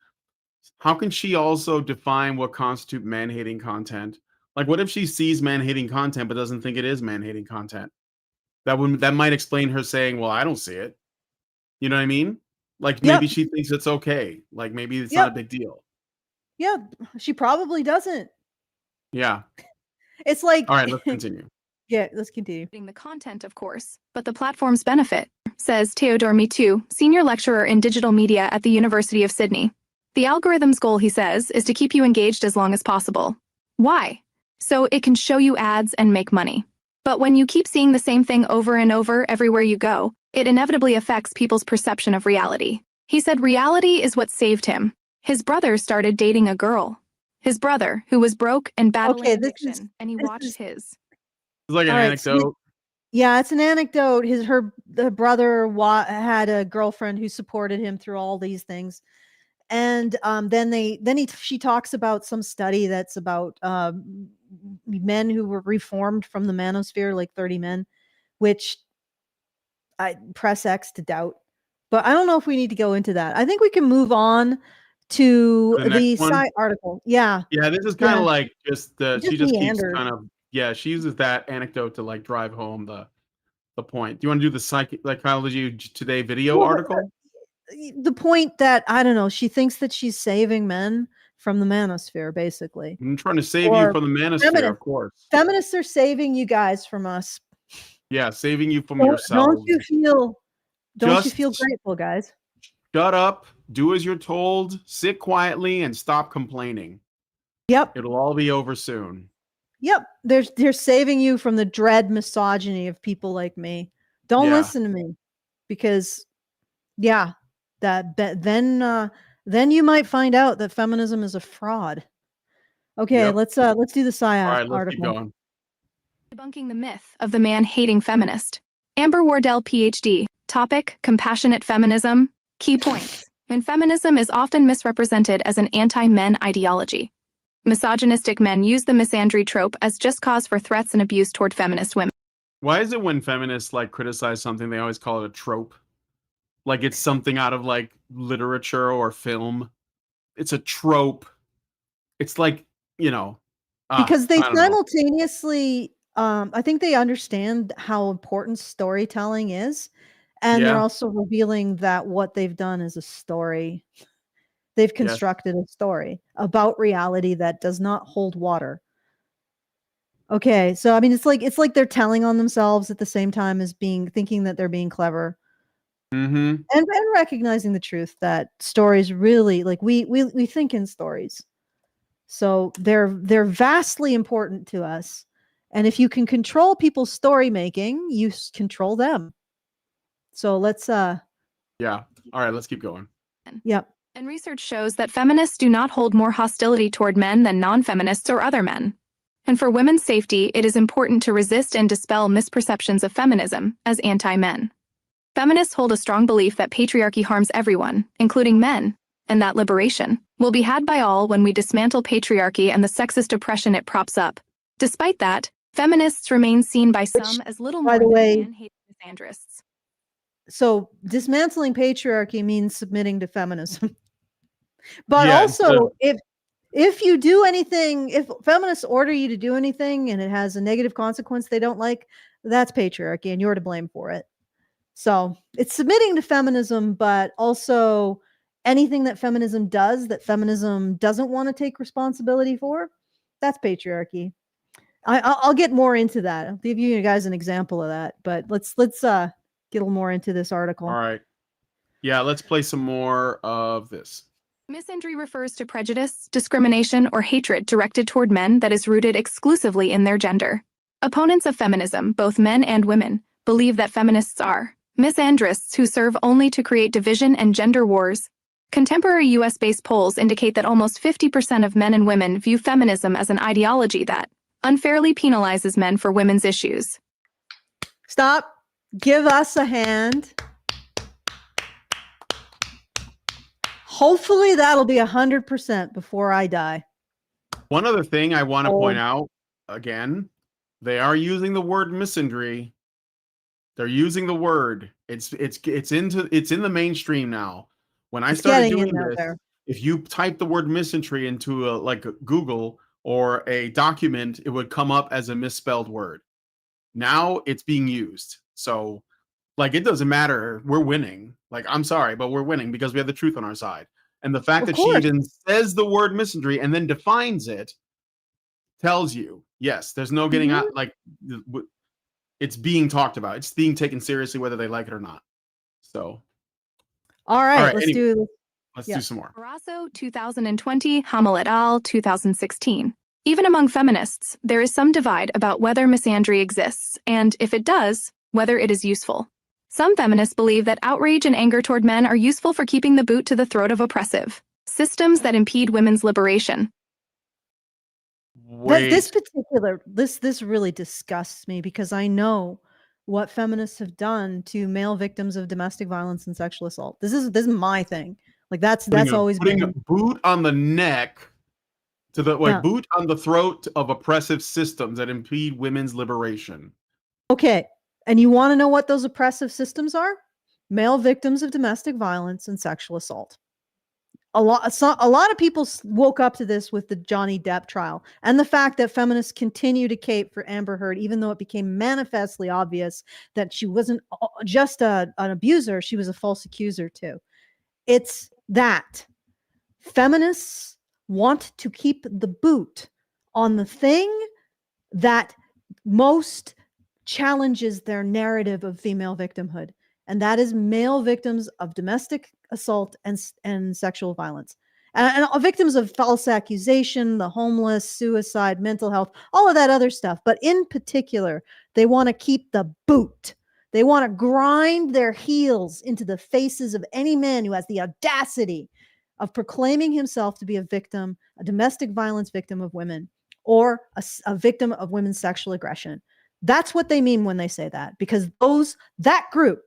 how can she also define what constitutes man-hating content? Like, what if she sees man-hating content but doesn't think it is man-hating content? That might explain her saying, "Well, I don't see it." You know what I mean? Like, maybe she thinks it's okay. Like, maybe it's not a big deal. Yeah, she probably doesn't. Yeah. It's like, all right, let's continue. Yeah, let's continue. The content, of course, but the platform's benefit, says Theodore Mitu, senior lecturer in digital media at the University of Sydney. The algorithm's goal, he says, is to keep you engaged as long as possible. Why? So it can show you ads and make money. But when you keep seeing the same thing over and over everywhere you go, it inevitably affects people's perception of reality. He said reality is what saved him. His brother started dating a girl. His brother, who was broke and battling addiction, and he watched his. It's like an anecdote. Yeah, it's an anecdote. The brother had a girlfriend who supported him through all these things, and she talks about some study that's about men who were reformed from the manosphere, like 30 men, which I press X to doubt. But I don't know if we need to go into that. I think we can move on to the side article. Yeah. Yeah, this is kind of like she just keeps kind of. Yeah, she uses that anecdote to like drive home the point. Do you want to do the Psychology Today video article? The point that, I don't know, she thinks that she's saving men from the manosphere, basically. I'm trying to save you from the manosphere, of course. Feminists are saving you guys from us. Yeah, saving you from yourselves. Don't you feel grateful, guys? Shut up, do as you're told, sit quietly, and stop complaining. Yep. It'll all be over soon. Yep, they're saving you from the dread misogyny of people like me. Don't listen to me, because then you might find out that feminism is a fraud. Okay, let's do the SciAp article. Keep going. Debunking the Myth of the Man-Hating Feminist. Amber Wardell, PhD. Topic: compassionate feminism. Key points. And feminism is often misrepresented as an anti-men ideology. Misogynistic men use the misandry trope as just cause for threats and abuse toward feminist women. Why is it when feminists like criticize something, they always call it a trope? Like it's something out of like literature or film. It's a trope. It's like, because they simultaneously, I think they understand how important storytelling is. And they're also revealing that what they've done is a story. They've constructed a story about reality that does not hold water. Okay, so I mean, it's like they're telling on themselves at the same time as thinking that they're being clever, and recognizing the truth that stories really, like we think in stories, so they're vastly important to us. And if you can control people's story making, you control them. So let's all right, let's keep going. Yep. And research shows that feminists do not hold more hostility toward men than non-feminists or other men. And for women's safety, it is important to resist and dispel misperceptions of feminism as anti-men. Feminists hold a strong belief that patriarchy harms everyone, including men, and that liberation will be had by all when we dismantle patriarchy and the sexist oppression it props up. Despite that, feminists remain seen by some as little more than man-hating misandrists. So dismantling patriarchy means submitting to feminism. But Yeah, also, if you do anything, if feminists order you to do anything and it has a negative consequence they don't like, that's patriarchy and you're to blame for it. So it's submitting to feminism, but also anything that feminism does that feminism doesn't want to take responsibility for, that's patriarchy. I'll get more into that. I'll give you guys an example of that, but let's get a little more into this article. all right. Yeah, let's play some more of this. Misandry refers to prejudice, discrimination, or hatred directed toward men that is rooted exclusively in their gender. Opponents of feminism, both men and women, believe that feminists are misandrists who serve only to create division and gender wars. Contemporary US-based polls indicate that almost 50% of men and women view feminism as an ideology that unfairly penalizes men for women's issues. Stop. Give us a hand. Hopefully that'll be 100% before I die. One other thing I want to point out, again, they are using the word misandry. They're using the word. It's in the mainstream now. When I started doing this, if you type the word misandry into like Google or a document, it would come up as a misspelled word. Now it's being used. So like, it doesn't matter. We're winning. Like, I'm sorry, but we're winning because we have the truth on our side. And the fact that she even says the word misandry and then defines it tells you, yes, there's no getting out. Like, it's being talked about. It's being taken seriously, whether they like it or not. So, all right, let's do some more. Barrasso, 2020, Hamel et al., 2016. Even among feminists, there is some divide about whether misandry exists, and if it does, whether it is useful. Some feminists believe that outrage and anger toward men are useful for keeping the boot to the throat of oppressive systems that impede women's liberation. This really disgusts me because I know what feminists have done to male victims of domestic violence and sexual assault. This is my thing. Like that's always been a boot on the neck to the boot on the throat of oppressive systems that impede women's liberation. Okay. And you want to know what those oppressive systems are? Male victims of domestic violence and sexual assault. A lot of people woke up to this with the Johnny Depp trial and the fact that feminists continue to cape for Amber Heard, even though it became manifestly obvious that she wasn't just an abuser, she was a false accuser too. It's that feminists want to keep the boot on the thing that most challenges their narrative of female victimhood, and that is male victims of domestic assault and sexual violence, and victims of false accusation, the homeless, suicide, mental health, all of that other stuff. But in particular, they want to keep the boot. They want to grind their heels into the faces of any man who has the audacity of proclaiming himself to be a victim, a domestic violence victim of women, or a victim of women's sexual aggression. That's what they mean when they say that, because that group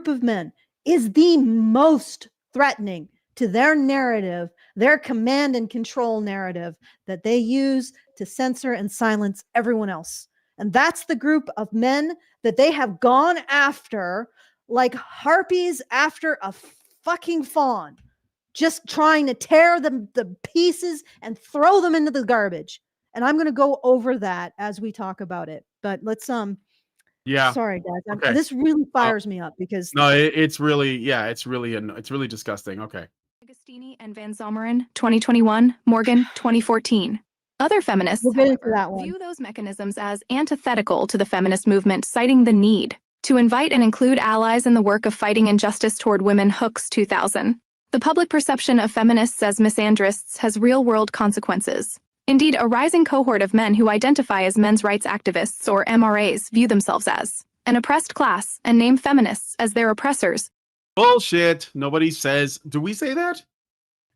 of men is the most threatening to their narrative, their command and control narrative that they use to censor and silence everyone else. And that's the group of men that they have gone after like harpies after a fucking fawn, just trying to tear them to pieces and throw them into the garbage. And I'm going to go over that as we talk about it. But let's sorry guys. Okay. This really fires me up because it's really disgusting. Okay. Agostini and Van Zomeren, 2021, Morgan, 2014. Other feminists, however, view those mechanisms as antithetical to the feminist movement, citing the need to invite and include allies in the work of fighting injustice toward women. Hooks, 2000. The public perception of feminists as misandrists has real-world consequences. Indeed, a rising cohort of men who identify as men's rights activists, or MRAs, view themselves as an oppressed class and name feminists as their oppressors. Bullshit. Nobody says. Do we say that?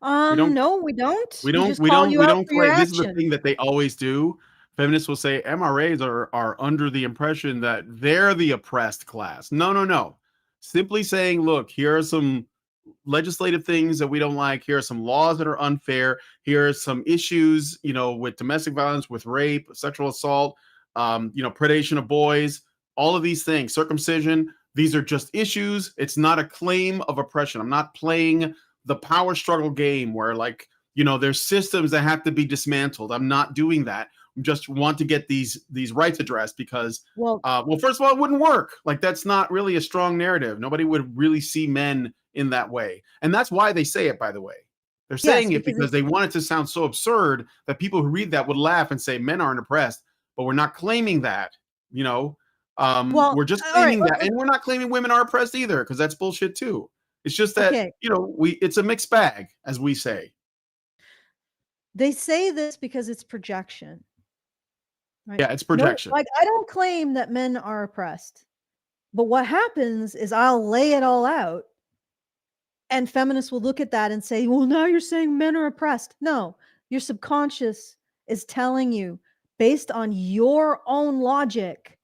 No, we don't. We don't. This is the thing that they always do. Feminists will say MRAs are under the impression that they're the oppressed class. No. Simply saying, look, here are some legislative things that we don't like. Here are some laws that are unfair. Here are some issues, with domestic violence, with rape, sexual assault, predation of boys, all of these things, circumcision. These are just issues. It's not a claim of oppression. I'm not playing the power struggle game where, like, you know, there's systems that have to be dismantled. I'm not doing that. I just want to get these rights addressed because, well, first of all, it wouldn't work. Like, that's not really a strong narrative. Nobody would really see men in that way. And that's why they say it, by the way. They're saying it because they want it to sound so absurd that people who read that would laugh and say men aren't oppressed, but we're not claiming that, you know. We're just claiming that, and we're not claiming women are oppressed either, because that's bullshit too. It's just that, you know, it's a mixed bag, as we say. They say this because it's projection. Right? Yeah, it's projection. No, like, I don't claim that men are oppressed, but what happens is I'll lay it all out, and feminists will look at that and say, well, now you're saying men are oppressed. No, your subconscious is telling you, based on your own logic,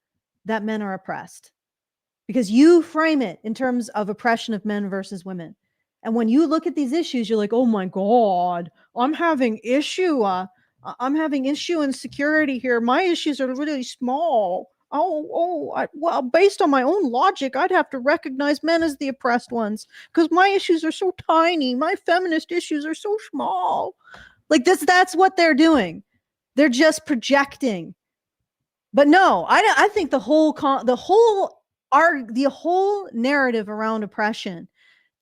that men are oppressed, because you frame it in terms of oppression of men versus women. And when you look at these issues, you're like, oh my God, I'm having issue. I'm having issue insecurity here. My issues are really small. Well, based on my own logic, I'd have to recognize men as the oppressed ones because my issues are so tiny. My feminist issues are so small. Like that's what they're doing. They're just projecting. But no, I think the whole narrative around oppression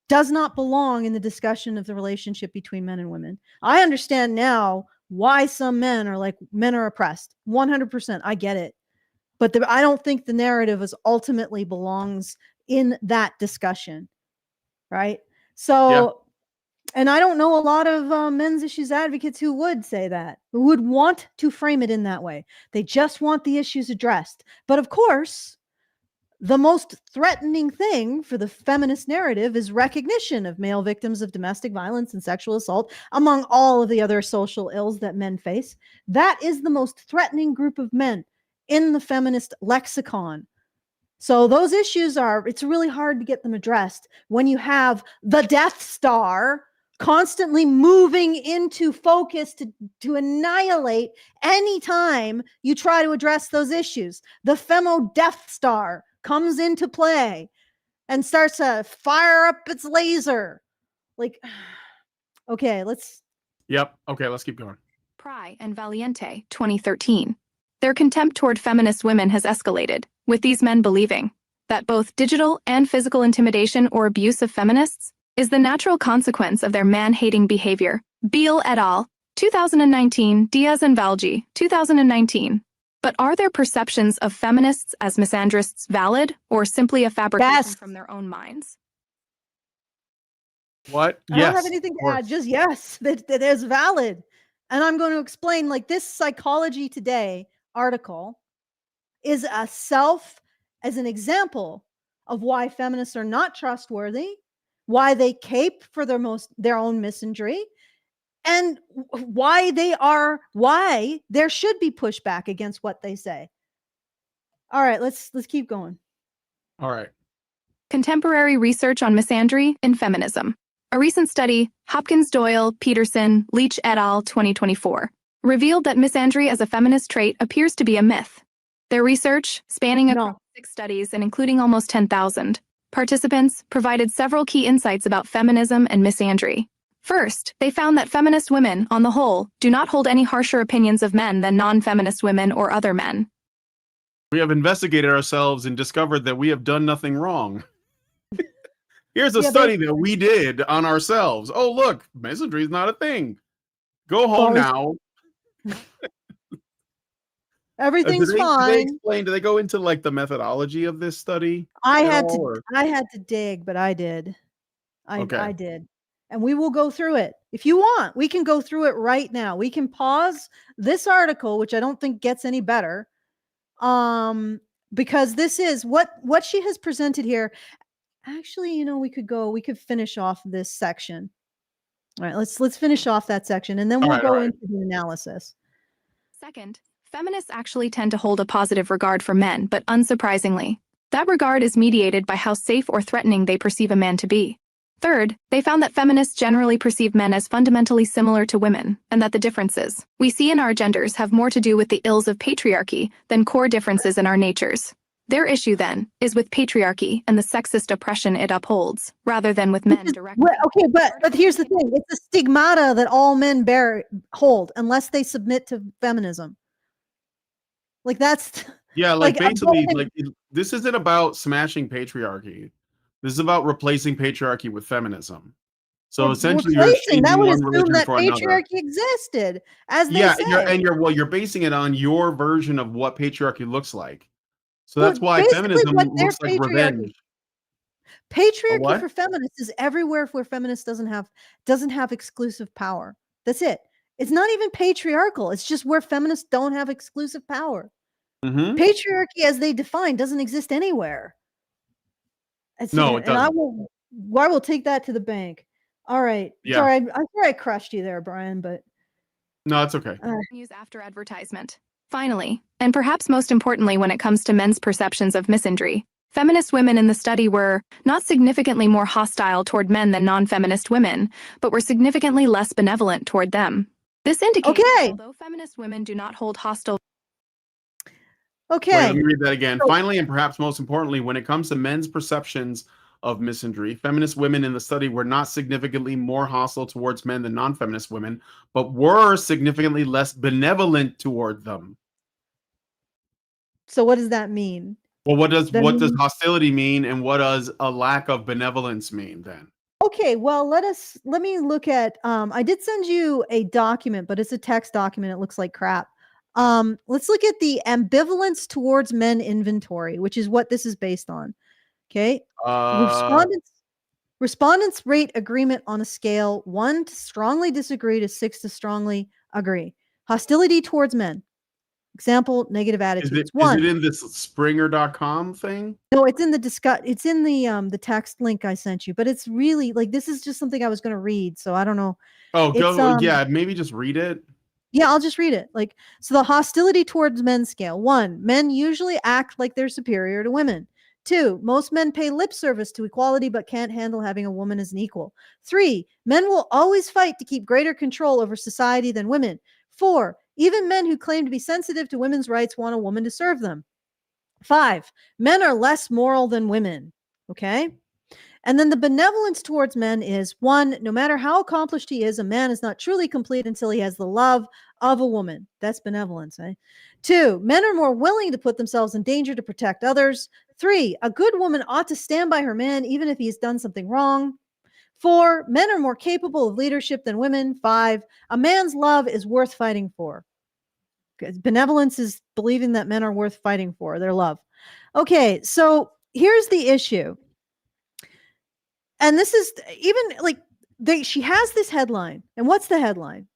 does not belong in the discussion of the relationship between men and women. I understand now why some men are like, men are oppressed. 100%. I get it. But I don't think the narrative ultimately belongs in that discussion. Right? So, and I don't know a lot of men's issues advocates who would say that, who would want to frame it in that way. They just want the issues addressed. But of course, the most threatening thing for the feminist narrative is recognition of male victims of domestic violence and sexual assault, among all of the other social ills that men face. That is the most threatening group of men in the feminist lexicon. So those issues it's really hard to get them addressed when you have the Death Star constantly moving into focus to annihilate any time you try to address those issues. The Femo Death Star comes into play and starts to fire up its laser. Like, okay, let's... Yep. Okay, let's keep going. Pry and Valiente, 2013. Their contempt toward feminist women has escalated, with these men believing that both digital and physical intimidation or abuse of feminists is the natural consequence of their man-hating behavior. Beale et al., 2019, Diaz and Valji, 2019. But are their perceptions of feminists as misandrists valid, or simply a fabrication from their own minds? What? I don't have anything to add. Just yes, that is valid. And I'm going to explain, like, this Psychology Today article is as an example of why feminists are not trustworthy, why they cape for their own misandry, and why there should be pushback against what they say. All right, let's keep going. All right. Contemporary research on misandry in feminism. A recent study, Hopkins, Doyle, Peterson, Leach et al., 2024, revealed that misandry as a feminist trait appears to be a myth. Their research, spanning across 6 studies and including almost 10,000 participants, provided several key insights about feminism and misandry. First, they found that feminist women, on the whole, do not hold any harsher opinions of men than non-feminist women or other men. We have investigated ourselves and discovered that we have done nothing wrong. Here's a study that we did on ourselves. Oh, look, misandry is not a thing. Go home now. Everything's fine. Do they go into like the methodology of this study? I had to dig, but I did. I did. And we will go through it. If you want, we can go through it right now. We can pause this article, which I don't think gets any better. Because this is what she has presented here. Actually, you know, we could finish off this section. All right, let's finish off that section and then we'll go into the analysis. Second, feminists actually tend to hold a positive regard for men, but unsurprisingly, that regard is mediated by how safe or threatening they perceive a man to be. Third, they found that feminists generally perceive men as fundamentally similar to women, and that the differences we see in our genders have more to do with the ills of patriarchy than core differences in our natures. Their issue, then, is with patriarchy and the sexist oppression it upholds, rather than with men directly. Okay, but here's the thing. It's a stigmata that all men hold unless they submit to feminism. Like that's Yeah, like basically, like this isn't about smashing patriarchy. This is about replacing patriarchy with feminism. So essentially, you're changing that would one assume religion that for another. patriarchy existed, as they Yeah, say. you're basing it on your version of what patriarchy looks like. So that's why feminism looks like revenge. Patriarchy for feminists is everywhere where feminists doesn't have exclusive power. That's it. It's not even patriarchal. It's just where feminists don't have exclusive power. Patriarchy, as they define, doesn't exist anywhere. No, it doesn't. And I will take that to the bank. All right. Yeah. Sorry, I'm sure I crushed you there, Brian, but no, it's okay. Use after advertisement. Finally, and perhaps most importantly when it comes to men's perceptions of misandry, feminist women in the study were not significantly more hostile toward men than non-feminist women, but were significantly less benevolent toward them. This indicates that although feminist women do not hold hostile... Okay. Wait, let me read that again. Finally, and perhaps most importantly, when it comes to men's perceptions of misandry, feminist women in the study were not significantly more hostile towards men than non-feminist women, but were significantly less benevolent toward them. So what does that mean? Well, what does hostility mean, and what does a lack of benevolence mean then? Okay, well, let me look at I did send you a document, but it's a text document. It looks like crap. Let's look at the ambivalence towards men inventory, which is what this is based on. Okay. Respondents rate agreement on a scale 1 to strongly disagree to 6 to strongly agree. Hostility towards men. Example, negative attitudes. Is it in this Springer.com thing? No, it's in the text link I sent you, but it's really like, this is just something I was going to read. So I don't know. Oh, yeah, maybe just read it. Yeah, I'll just read it. Like, so the hostility towards men scale. 1, men usually act like they're superior to women. 2, most men pay lip service to equality but can't handle having a woman as an equal. 3, men will always fight to keep greater control over society than women. 4, even men who claim to be sensitive to women's rights want a woman to serve them. 5, men are less moral than women. Okay. And then the benevolence towards men is 1, no matter how accomplished he is, a man is not truly complete until he has the love of a woman. That's benevolence. 2, men are more willing to put themselves in danger to protect others. 3, a good woman ought to stand by her man even if he's done something wrong. 4, men are more capable of leadership than women. 5, a man's love is worth fighting for. Benevolence is believing that men are worth fighting for, their love. Okay, so here's the issue. And this is even like she has this headline. And what's the headline?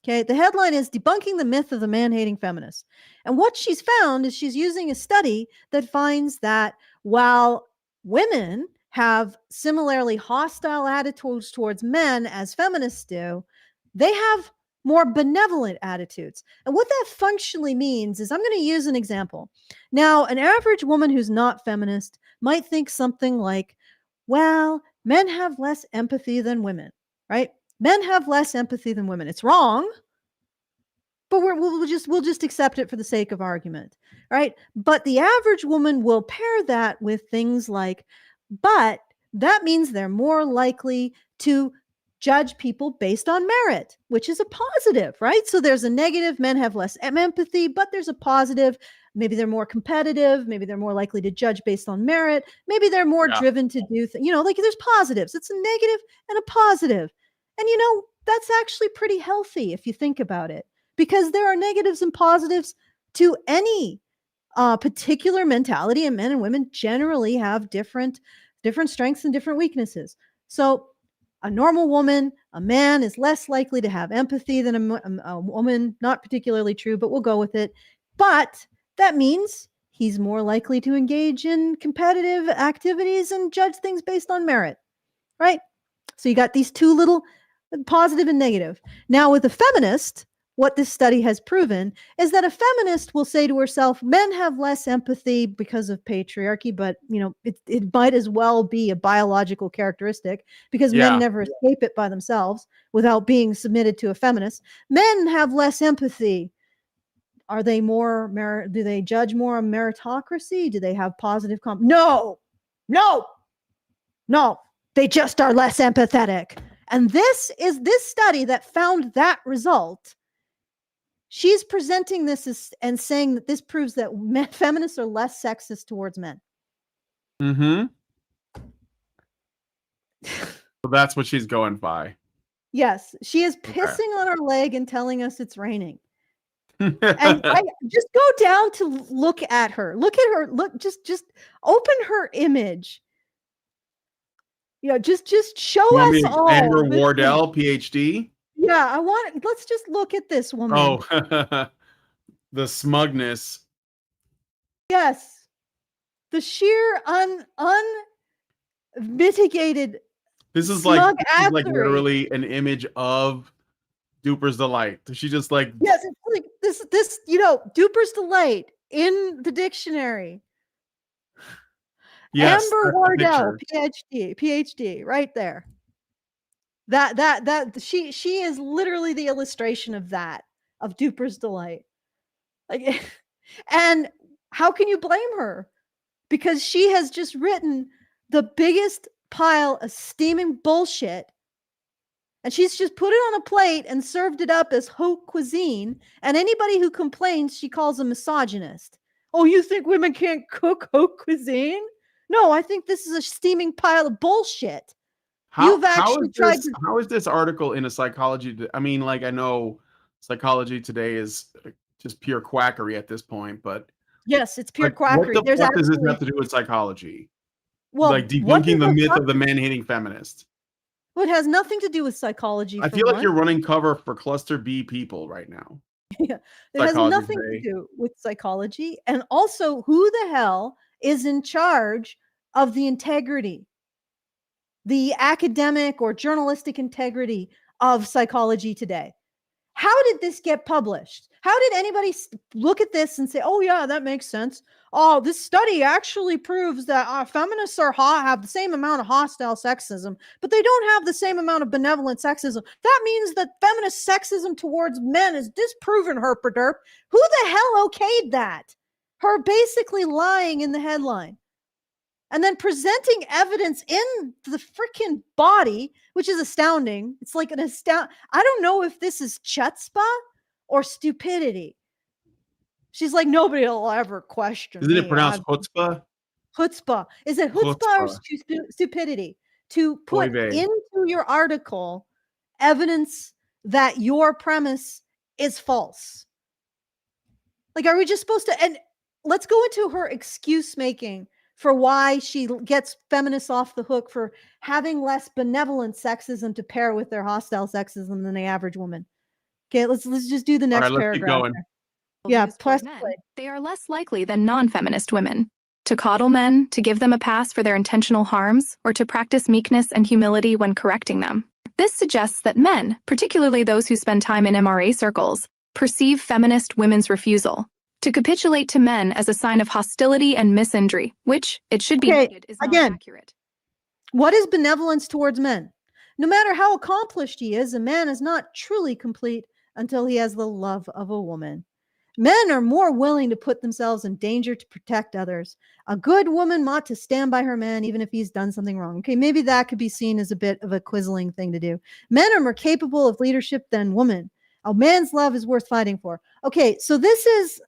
Okay, the headline is Debunking the Myth of the Man-Hating Feminist. And what she's found is she's using a study that finds that while women have similarly hostile attitudes towards men as feminists do, they have more benevolent attitudes. And what that functionally means is, I'm going to use an example. Now, an average woman who's not feminist might think something like, well, men have less empathy than women, right? Men have less empathy than women. It's wrong, but we'll just accept it for the sake of argument, right? But the average woman will pair that with things like, but that means they're more likely to judge people based on merit, which is a positive, right? So there's a negative, men have less empathy, but there's a positive. Maybe they're more competitive. Maybe they're more likely to judge based on merit. Maybe they're more driven to do things, like there's positives. It's a negative and a positive. And that's actually pretty healthy if you think about it, because there are negatives and positives to any particular mentality, and men and women generally have different strengths and different weaknesses. So a normal woman, a man is less likely to have empathy than a woman. Not particularly true, but we'll go with it. But that means he's more likely to engage in competitive activities and judge things based on merit, right? So you got these two little positive and negative. Now with a feminist, what this study has proven is that a feminist will say to herself, men have less empathy because of patriarchy, but it might as well be a biological characteristic, because men never escape it by themselves without being submitted to a feminist. Men have less empathy. Are they more do they judge more on meritocracy? Do they have positive No. They just are less empathetic. And this study that found that result. She's presenting this and saying that this proves that feminists are less sexist towards men. Mm-hmm. So that's what she's going by. Yes, she is pissing on her leg and telling us it's raining. And I just go down to look at her. Look, just open her image. Just show us all. Edgar Wardell, PhD. Yeah, let's just look at this woman. Oh, the smugness. Yes. The sheer unmitigated. This is like literally an image of Duper's Delight. She just like, yes, it's like this, Duper's Delight in the dictionary. Yes, Amber Wardell, PhD, right there. That she is literally the illustration of that, of Duper's Delight. Like, and how can you blame her? Because she has just written the biggest pile of steaming bullshit, and she's just put it on a plate and served it up as haute cuisine, and anybody who complains, she calls a misogynist. Oh, you think women can't cook haute cuisine? No, I think this is a steaming pile of bullshit. How is this article in a psychology? I mean, like, I know psychology today is just pure quackery at this point, but yes, it's pure quackery. What the fuck does this have to do with psychology? Well, like debunking the myth of the man-hating feminist. Well, it has nothing to do with psychology. I feel like you're running cover for cluster B people right now. Yeah, it has nothing to do with psychology. And also, who the hell is in charge of the integrity, the academic or journalistic integrity of psychology today? How did this get published? How did anybody look at this and say, oh, yeah, that makes sense? Oh, this study actually proves that feminists have the same amount of hostile sexism, but they don't have the same amount of benevolent sexism. That means that feminist sexism towards men is disproven, herpaderp. Who the hell okayed that? Her basically lying in the headline and then presenting evidence in the freaking body, which is astounding. It's like I don't know if this is chutzpah or stupidity. She's like, nobody will ever question. Isn't it pronounced chutzpah? Chutzpah. Is it chutzpah or stupidity? To put into your article evidence that your premise is false. Like, are we just supposed to? And let's go into her excuse making for why she gets feminists off the hook for having less benevolent sexism to pair with their hostile sexism than the average woman. Okay, let's just do the next paragraph. Let's keep going. Yeah, press play. They are less likely than non-feminist women to coddle men, to give them a pass for their intentional harms, or to practice meekness and humility when correcting them. This suggests that men, particularly those who spend time in MRA circles, perceive feminist women's refusal to capitulate to men as a sign of hostility and misandry, which, it should be noted, is not accurate. What is benevolence towards men? No matter how accomplished he is, a man is not truly complete until he has the love of a woman. Men are more willing to put themselves in danger to protect others. A good woman ought to stand by her man even if he's done something wrong. Okay, maybe that could be seen as a bit of a quizzling thing to do. Men are more capable of leadership than women. A man's love is worth fighting for. Okay, so this is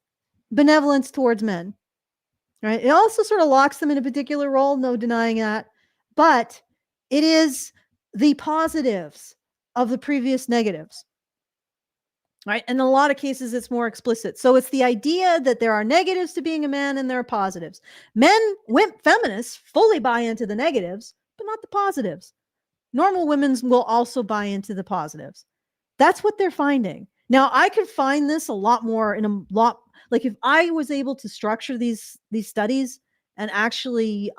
benevolence towards men, right? It also sort of locks them in a particular role, no denying that. But it is the positives of the previous negatives. Right. And in a lot of cases, it's more explicit. So it's the idea that there are negatives to being a man and there are positives. Feminists fully buy into the negatives, but not the positives. Normal women will also buy into the positives. That's what they're finding. Now, I could find this a lot more like if I was able to structure these studies and actually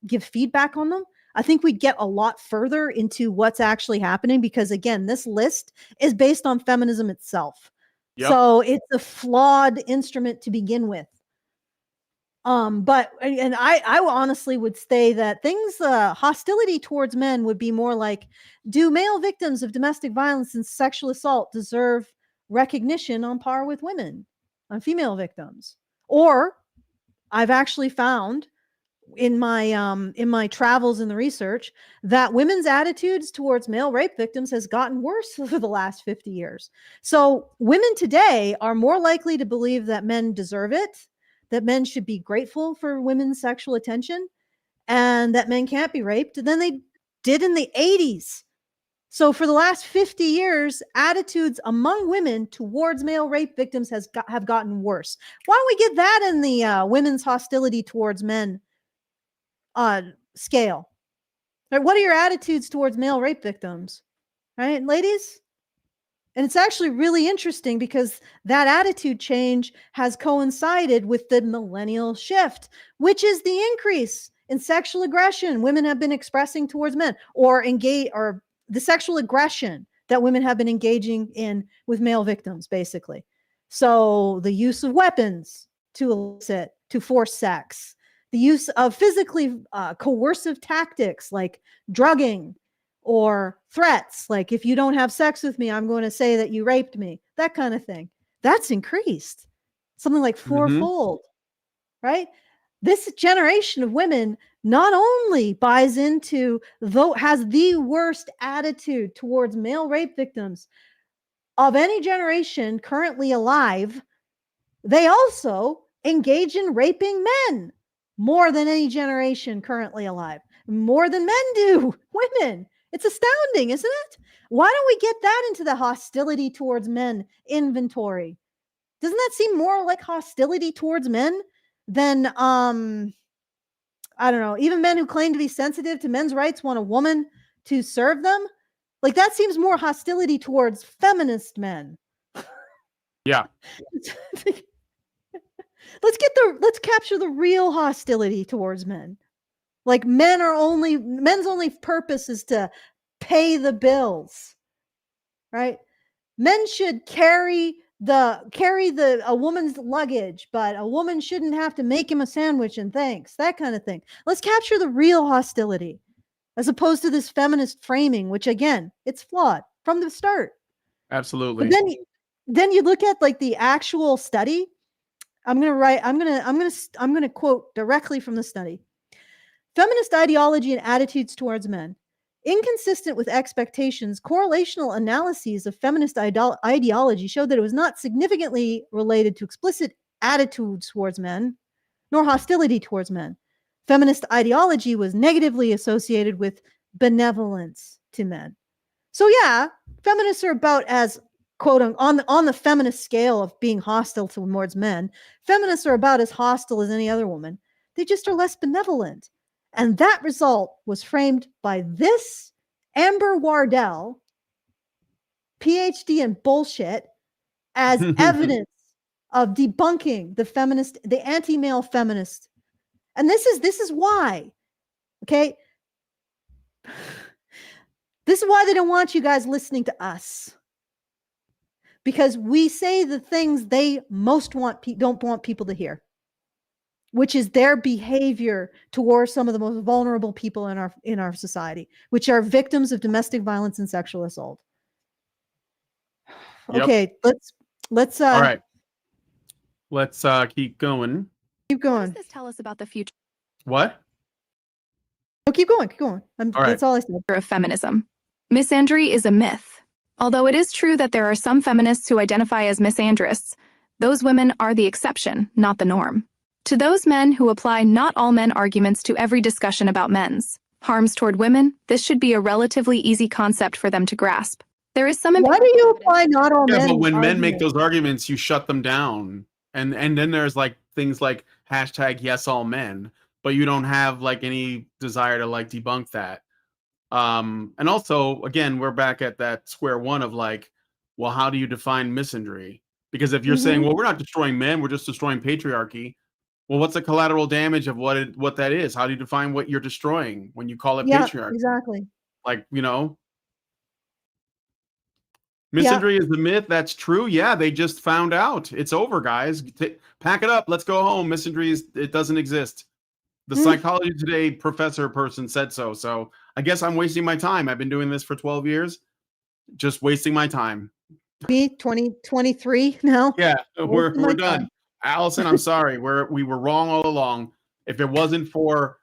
give feedback on them, I think we'd get a lot further into what's actually happening because, again, this list is based on feminism itself. Yep. So it's a flawed instrument to begin with. But I honestly would say that hostility towards men would be more like, do male victims of domestic violence and sexual assault deserve recognition on par with women? on female victims. Or I've actually found in my travels in the research that women's attitudes towards male rape victims has gotten worse over the last 50 years. So women today are more likely to believe that men deserve it, that men should be grateful for women's sexual attention, and that men can't be raped than they did in the 80s. So for the last 50 years, attitudes among women towards male rape victims have gotten worse. Why don't we get that in the women's hostility towards men scale? Right? What are your attitudes towards male rape victims? Right, ladies? And it's actually really interesting because that attitude change has coincided with the millennial shift, which is the increase in sexual aggression women have been expressing towards men, or the sexual aggression that women have been engaging in with male victims, basically. So the use of weapons to force sex, the use of physically coercive tactics like drugging, or threats like, if you don't have sex with me, I'm going to say that you raped me, that kind of thing. That's increased something like fourfold, right? This generation of women not only buys into, though has the worst attitude towards male rape victims of any generation currently alive, they also engage in raping men more than any generation currently alive, more than men do women. It's astounding, isn't it? Why don't we get that into the hostility towards men inventory? Doesn't that seem more like hostility towards men than, I don't know, even men who claim to be sensitive to men's rights want a woman to serve them? Like, that seems more hostility towards feminist men. Yeah. Let's capture the real hostility towards men. Like, men's only purpose is to pay the bills, right? Men should carry a woman's luggage, but a woman shouldn't have to make him a sandwich and thanks, that kind of thing. Let's capture the real hostility as opposed to this feminist framing, which again, it's flawed from the start. Absolutely. But then you look at like the actual study. I'm going to quote directly from the study. Feminist ideology and attitudes towards men. Inconsistent with expectations, correlational analyses of feminist ideology showed that it was not significantly related to explicit attitudes towards men, nor hostility towards men. Feminist ideology was negatively associated with benevolence to men. So yeah, feminists are about as, quote, on the feminist scale of being hostile towards men, feminists are about as hostile as any other woman. They just are less benevolent. And that result was framed by this Amber Wardell, PhD in bullshit, as evidence of debunking the anti-male feminist. And this is why, okay? This is why they don't want you guys listening to us. Because we say the things they most don't want people to hear, which is their behavior towards some of the most vulnerable people in our society, which are victims of domestic violence and sexual assault. Yep. Okay, let's all right. Let's keep going. Keep going. What does this tell us about the future What? Oh, keep going. That's all I said. of feminism? Misandry is a myth. Although it is true that there are some feminists who identify as misandrists, those women are the exception, not the norm. To those men who apply not all men arguments to every discussion about men's harms toward women, this should be a relatively easy concept for them to grasp. There is some. Why do you apply not all men? Yeah, but when men make those arguments, you shut them down, and then there's like things like hashtag yes all men, but you don't have like any desire to like debunk that. And also, again, we're back at that square one of like, well, how do you define misandry? Because if you're saying, well, we're not destroying men, we're just destroying patriarchy. Well, what's the collateral damage of what that is? How do you define what you're destroying when you call it patriarchy? Exactly. Like, misandry is the myth. That's true. Yeah, they just found out. It's over, guys. Pack it up. Let's go home. Misandry it doesn't exist. The Psychology Today professor person said so. So I guess I'm wasting my time. I've been doing this for 12 years. Just wasting my time. Me 2023 now. Yeah, Wasting we're my done. time. Allison, I'm sorry. We were wrong all along. If it wasn't for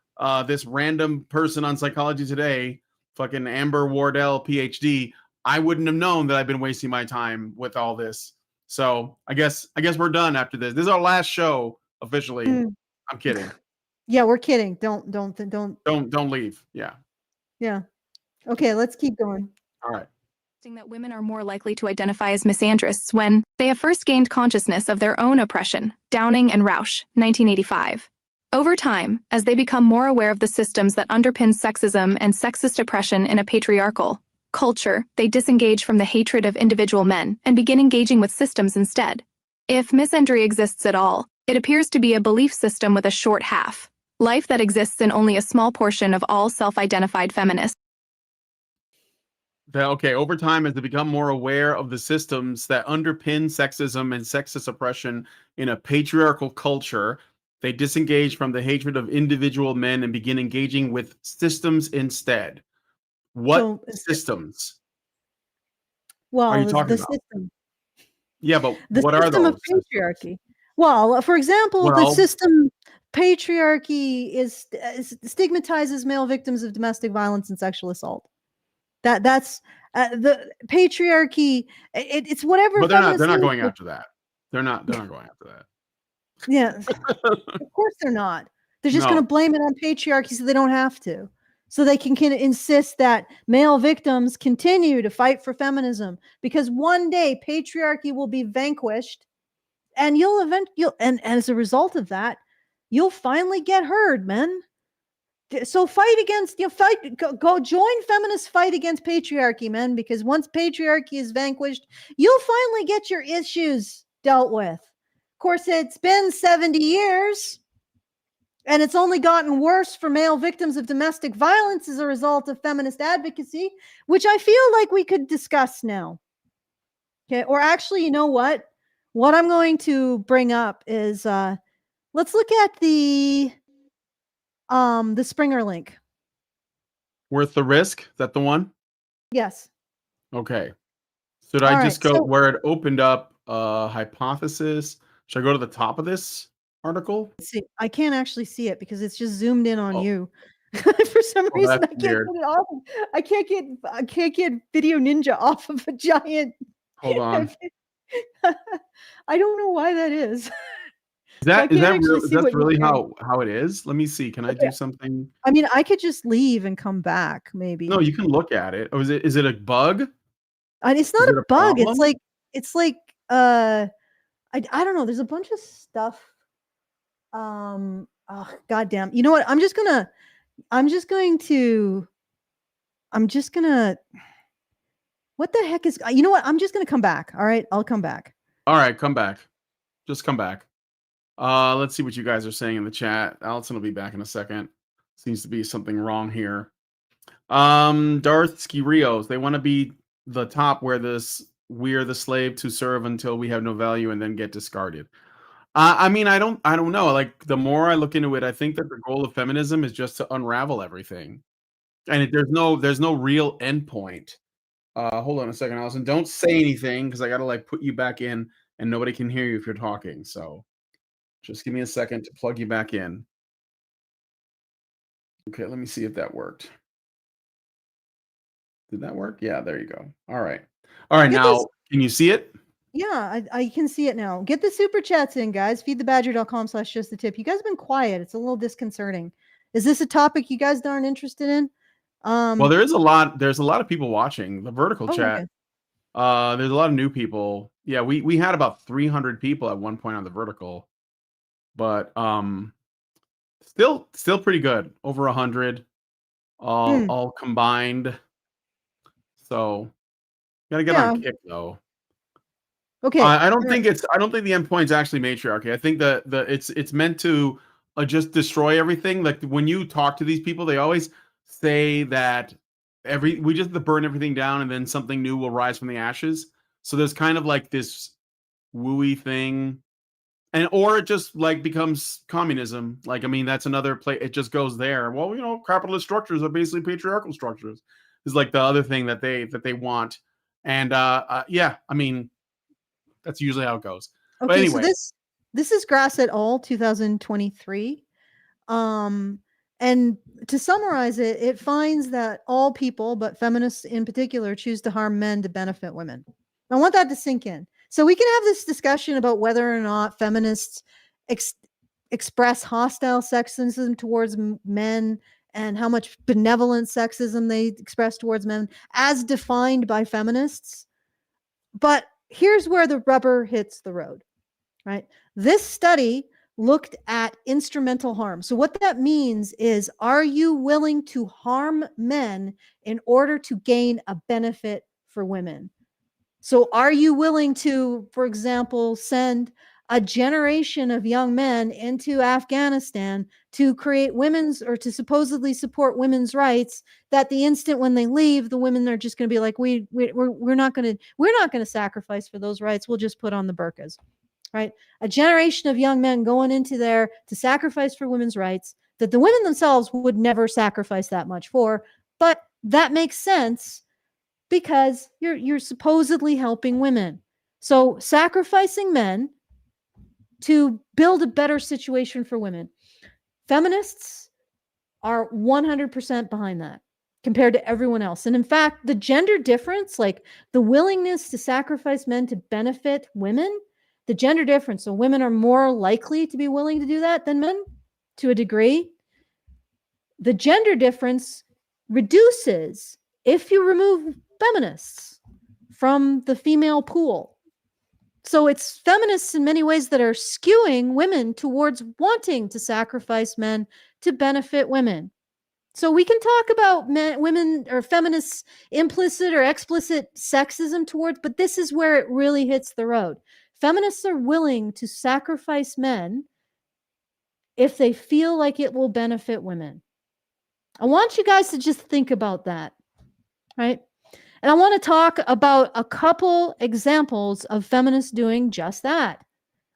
this random person on Psychology Today, fucking Amber Wardell, PhD, I wouldn't have known that I've been wasting my time with all this. So I guess we're done after this. This is our last show officially. Mm. I'm kidding. Yeah, we're kidding. Don't. Don't leave. Yeah. Yeah. Okay, let's keep going. All right. That women are more likely to identify as misandrists when they have first gained consciousness of their own oppression. Downing and Rausch, 1985. Over time, as they become more aware of the systems that underpin sexism and sexist oppression in a patriarchal culture, they disengage from the hatred of individual men and begin engaging with systems instead. If misandry exists at all, it appears to be a belief system with a short half life that exists in only a small portion of all self-identified feminists. Okay, over time, as they become more aware of the systems that underpin sexism and sexist oppression in a patriarchal culture, they disengage from the hatred of individual men and begin engaging with systems instead. What systems are you talking the about? system. Yeah, but The what are system those of patriarchy. Well, for example, the Well, system patriarchy is stigmatizes male victims of domestic violence and sexual assault. That's the patriarchy. It's whatever. but they're not going means. after that. They're not going after that. Yeah, of course they're not. They're just going No. to blame it on patriarchy so they don't have to. So they can insist that male victims continue to fight for feminism because one day patriarchy will be vanquished, and and as a result of that, you'll finally get heard, men. So fight against, go join feminists fight against patriarchy, men, because once patriarchy is vanquished, you'll finally get your issues dealt with. Of course, it's been 70 years and it's only gotten worse for male victims of domestic violence as a result of feminist advocacy, which I feel like we could discuss now. Okay. Or actually, you know what? What I'm going to bring up is let's look at the Springer link. Worth the risk? Is that the one? Yes. Okay. Should I just go where it opened up hypothesis? Should I go to the top of this article? Let's see, I can't actually see it because it's just zoomed in on you. For some reason, I can't get it off. I can't get Video Ninja off of a giant. Hold on. I don't know why that is. Is that that's really how it is? Let me see. Can I do something? I mean, I could just leave and come back, maybe. No, you can look at it. Oh, is it a bug? It's not a bug. It's like I don't know. There's a bunch of stuff. Oh, goddamn. You know what? I'm just gonna. What the heck is? You know what? I'm just gonna come back. All right, I'll come back. All right, come back. Just come back. Let's see what you guys are saying in the chat. Allison will be back in a second. Seems to be something wrong here. Darthsky Rios, they want to be the top where we're the slave to serve until we have no value and then get discarded. I mean, I don't know. Like, the more I look into it, I think that the goal of feminism is just to unravel everything, and there's no real endpoint. Hold on a second, Allison. Don't say anything because I gotta like put you back in, and nobody can hear you if you're talking. So, just give me a second to plug you back in. Okay, let me see if that worked. Did that work? Yeah, there you go. All right. Now, can you see it? Yeah, I can see it now. Get the super chats in, guys. feedthebadger.com/justthetip. You guys have been quiet. It's a little disconcerting. Is this a topic you guys aren't interested in? Well, there's a lot of people watching the vertical chat. Okay. There's a lot of new people. Yeah, we had about 300 people at one point on the vertical, but still pretty good. Over 100 all combined. So gotta get on kick though. Okay. I don't think the endpoint is actually matriarchy. I think that it's meant to just destroy everything. Like, when you talk to these people, they always say that we just have to burn everything down and then something new will rise from the ashes. So there's kind of like this wooey thing, or it just like becomes communism. Like, I mean, that's another play. It just goes there. Well, capitalist structures are basically patriarchal structures. Is like the other thing that they want. And yeah, I mean, that's usually how it goes. Okay, But anyway, so this is Grass et al. 2023. And to summarize it, it finds that all people, but feminists in particular, choose to harm men to benefit women. I want that to sink in. So we can have this discussion about whether or not feminists express hostile sexism towards men and how much benevolent sexism they express towards men as defined by feminists. But here's where the rubber hits the road, right? This study looked at instrumental harm. So what that means is, are you willing to harm men in order to gain a benefit for women? So are you willing to, for example, send a generation of young men into Afghanistan to create women's, or to supposedly support women's rights, that the instant when they leave, the women are just going to be like, we're not going to sacrifice for those rights. We'll just put on the burqas. Right? A generation of young men going into there to sacrifice for women's rights that the women themselves would never sacrifice that much for. But that makes sense because you're supposedly helping women. So sacrificing men to build a better situation for women. Feminists are 100% behind that compared to everyone else. And in fact, the gender difference, like the willingness to sacrifice men to benefit women, the gender difference, so women are more likely to be willing to do that than men to a degree. The gender difference reduces if you remove feminists from the female pool. So it's feminists in many ways that are skewing women towards wanting to sacrifice men to benefit women. So we can talk about women or feminists' implicit or explicit sexism towards, but this is where it really hits the road. Feminists are willing to sacrifice men if they feel like it will benefit women. I want you guys to just think about that, right? And I want to talk about a couple examples of feminists doing just that,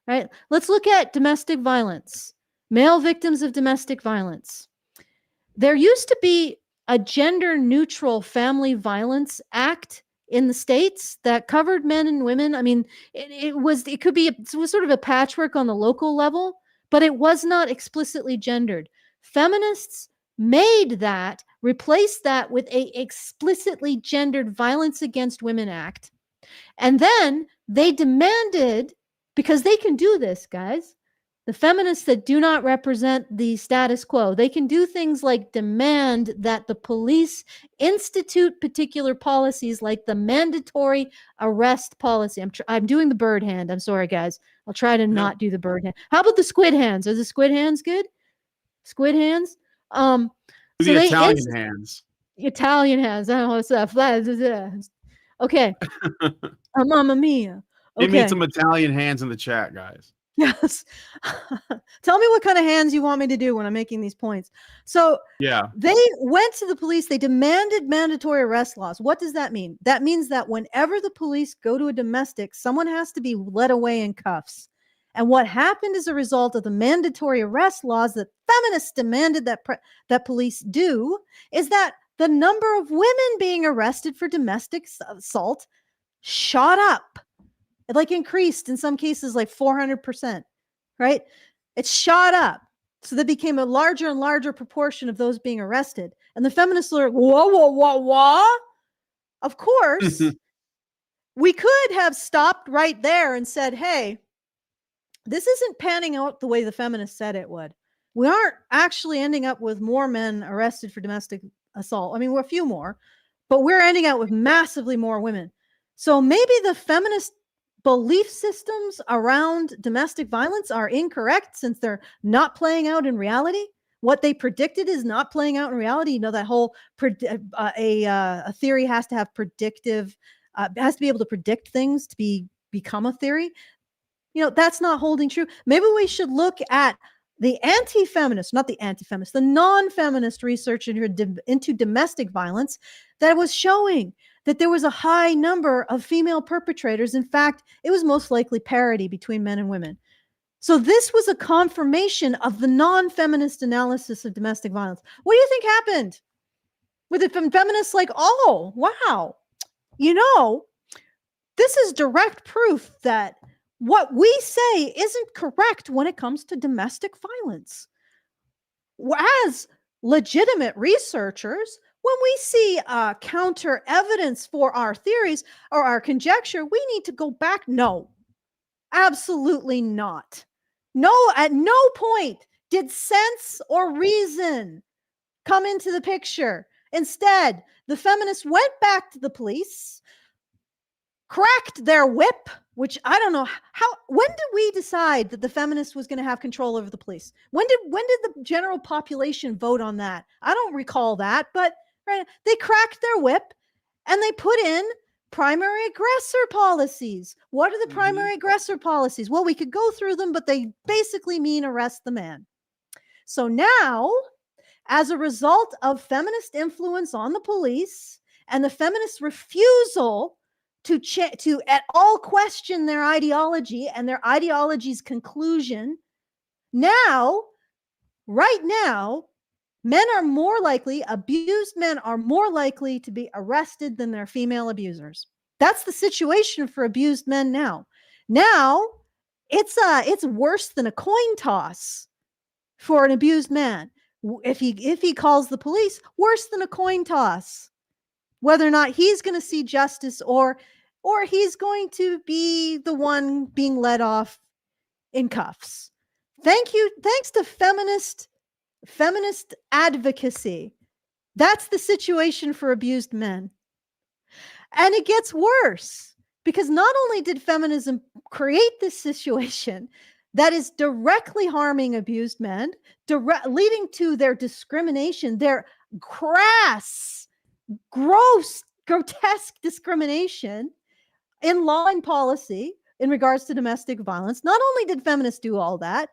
right? Let's look at domestic violence, male victims of domestic violence. There used to be a gender-neutral family violence act in the States that covered men and women. I mean, it was sort of a patchwork on the local level, but it was not explicitly gendered. Feminists made that, replaced that with a explicitly gendered Violence Against Women Act. And then they demanded, because they can do this, guys, the feminists that do not represent the status quo, they can do things like demand that the police institute particular policies like the mandatory arrest policy. I'm doing the bird hand. I'm sorry, guys. I'll try to not do the bird hand. How about the squid hands? Are the squid hands good? Squid hands? The Italian hands. Italian hands. I don't know what's that. Okay. Mamma mia. Okay. Give me some Italian hands in the chat, guys. Yes. Tell me what kind of hands you want me to do when I'm making these points. So yeah, they went to the police. They demanded mandatory arrest laws. What does that mean? That means that whenever the police go to a domestic, someone has to be led away in cuffs. And what happened as a result of the mandatory arrest laws that feminists demanded that police do is that the number of women being arrested for domestic assault shot up. It like increased in some cases like 400%, right? It shot up. So that became a larger and larger proportion of those being arrested. And the feminists are like, whoa. Of course, we could have stopped right there and said, hey, this isn't panning out the way the feminists said it would. We aren't actually ending up with more men arrested for domestic assault. I mean, we're a few more, but we're ending up with massively more women. So maybe the feminist belief systems around domestic violence are incorrect since they're not playing out in reality. What they predicted is not playing out in reality. You know, that whole a theory has to have predictive, has to be able to predict things to become a theory. You know, that's not holding true. Maybe we should look at the anti-feminist, not the anti-feminist, the non-feminist research into domestic violence that was showing that there was a high number of female perpetrators. In fact, it was most likely parity between men and women. So this was a confirmation of the non-feminist analysis of domestic violence. What do you think happened with the feminists? Like, oh, wow, you know, This is direct proof that what we say isn't correct when it comes to domestic violence. As legitimate researchers, when we see counter evidence for our theories or our conjecture, we need to go back. No, absolutely not. No, at no point did sense or reason come into the picture. Instead, the feminists went back to the police, cracked their whip, which I don't know when did we decide that the feminist was going to have control over the police? When did the general population vote on that? I don't recall that, but right, they cracked their whip and they put in primary aggressor policies. What are the primary aggressor policies? Well, we could go through them, but they basically mean arrest the man. So now, as a result of feminist influence on the police and the feminist refusal to at all question their ideology and their ideology's conclusion, right now, abused men are more likely to be arrested than their female abusers. That's the situation for abused men now. Now, it's worse than a coin toss for an abused man. If he calls the police, worse than a coin toss, whether or not he's going to see justice or he's going to be the one being let off in cuffs. Thanks to feminist advocacy. That's the situation for abused men. And it gets worse because not only did feminism create this situation that is directly harming abused men, leading to their discrimination, their crass, gross, grotesque discrimination in law and policy in regards to domestic violence. Not only did feminists do all that,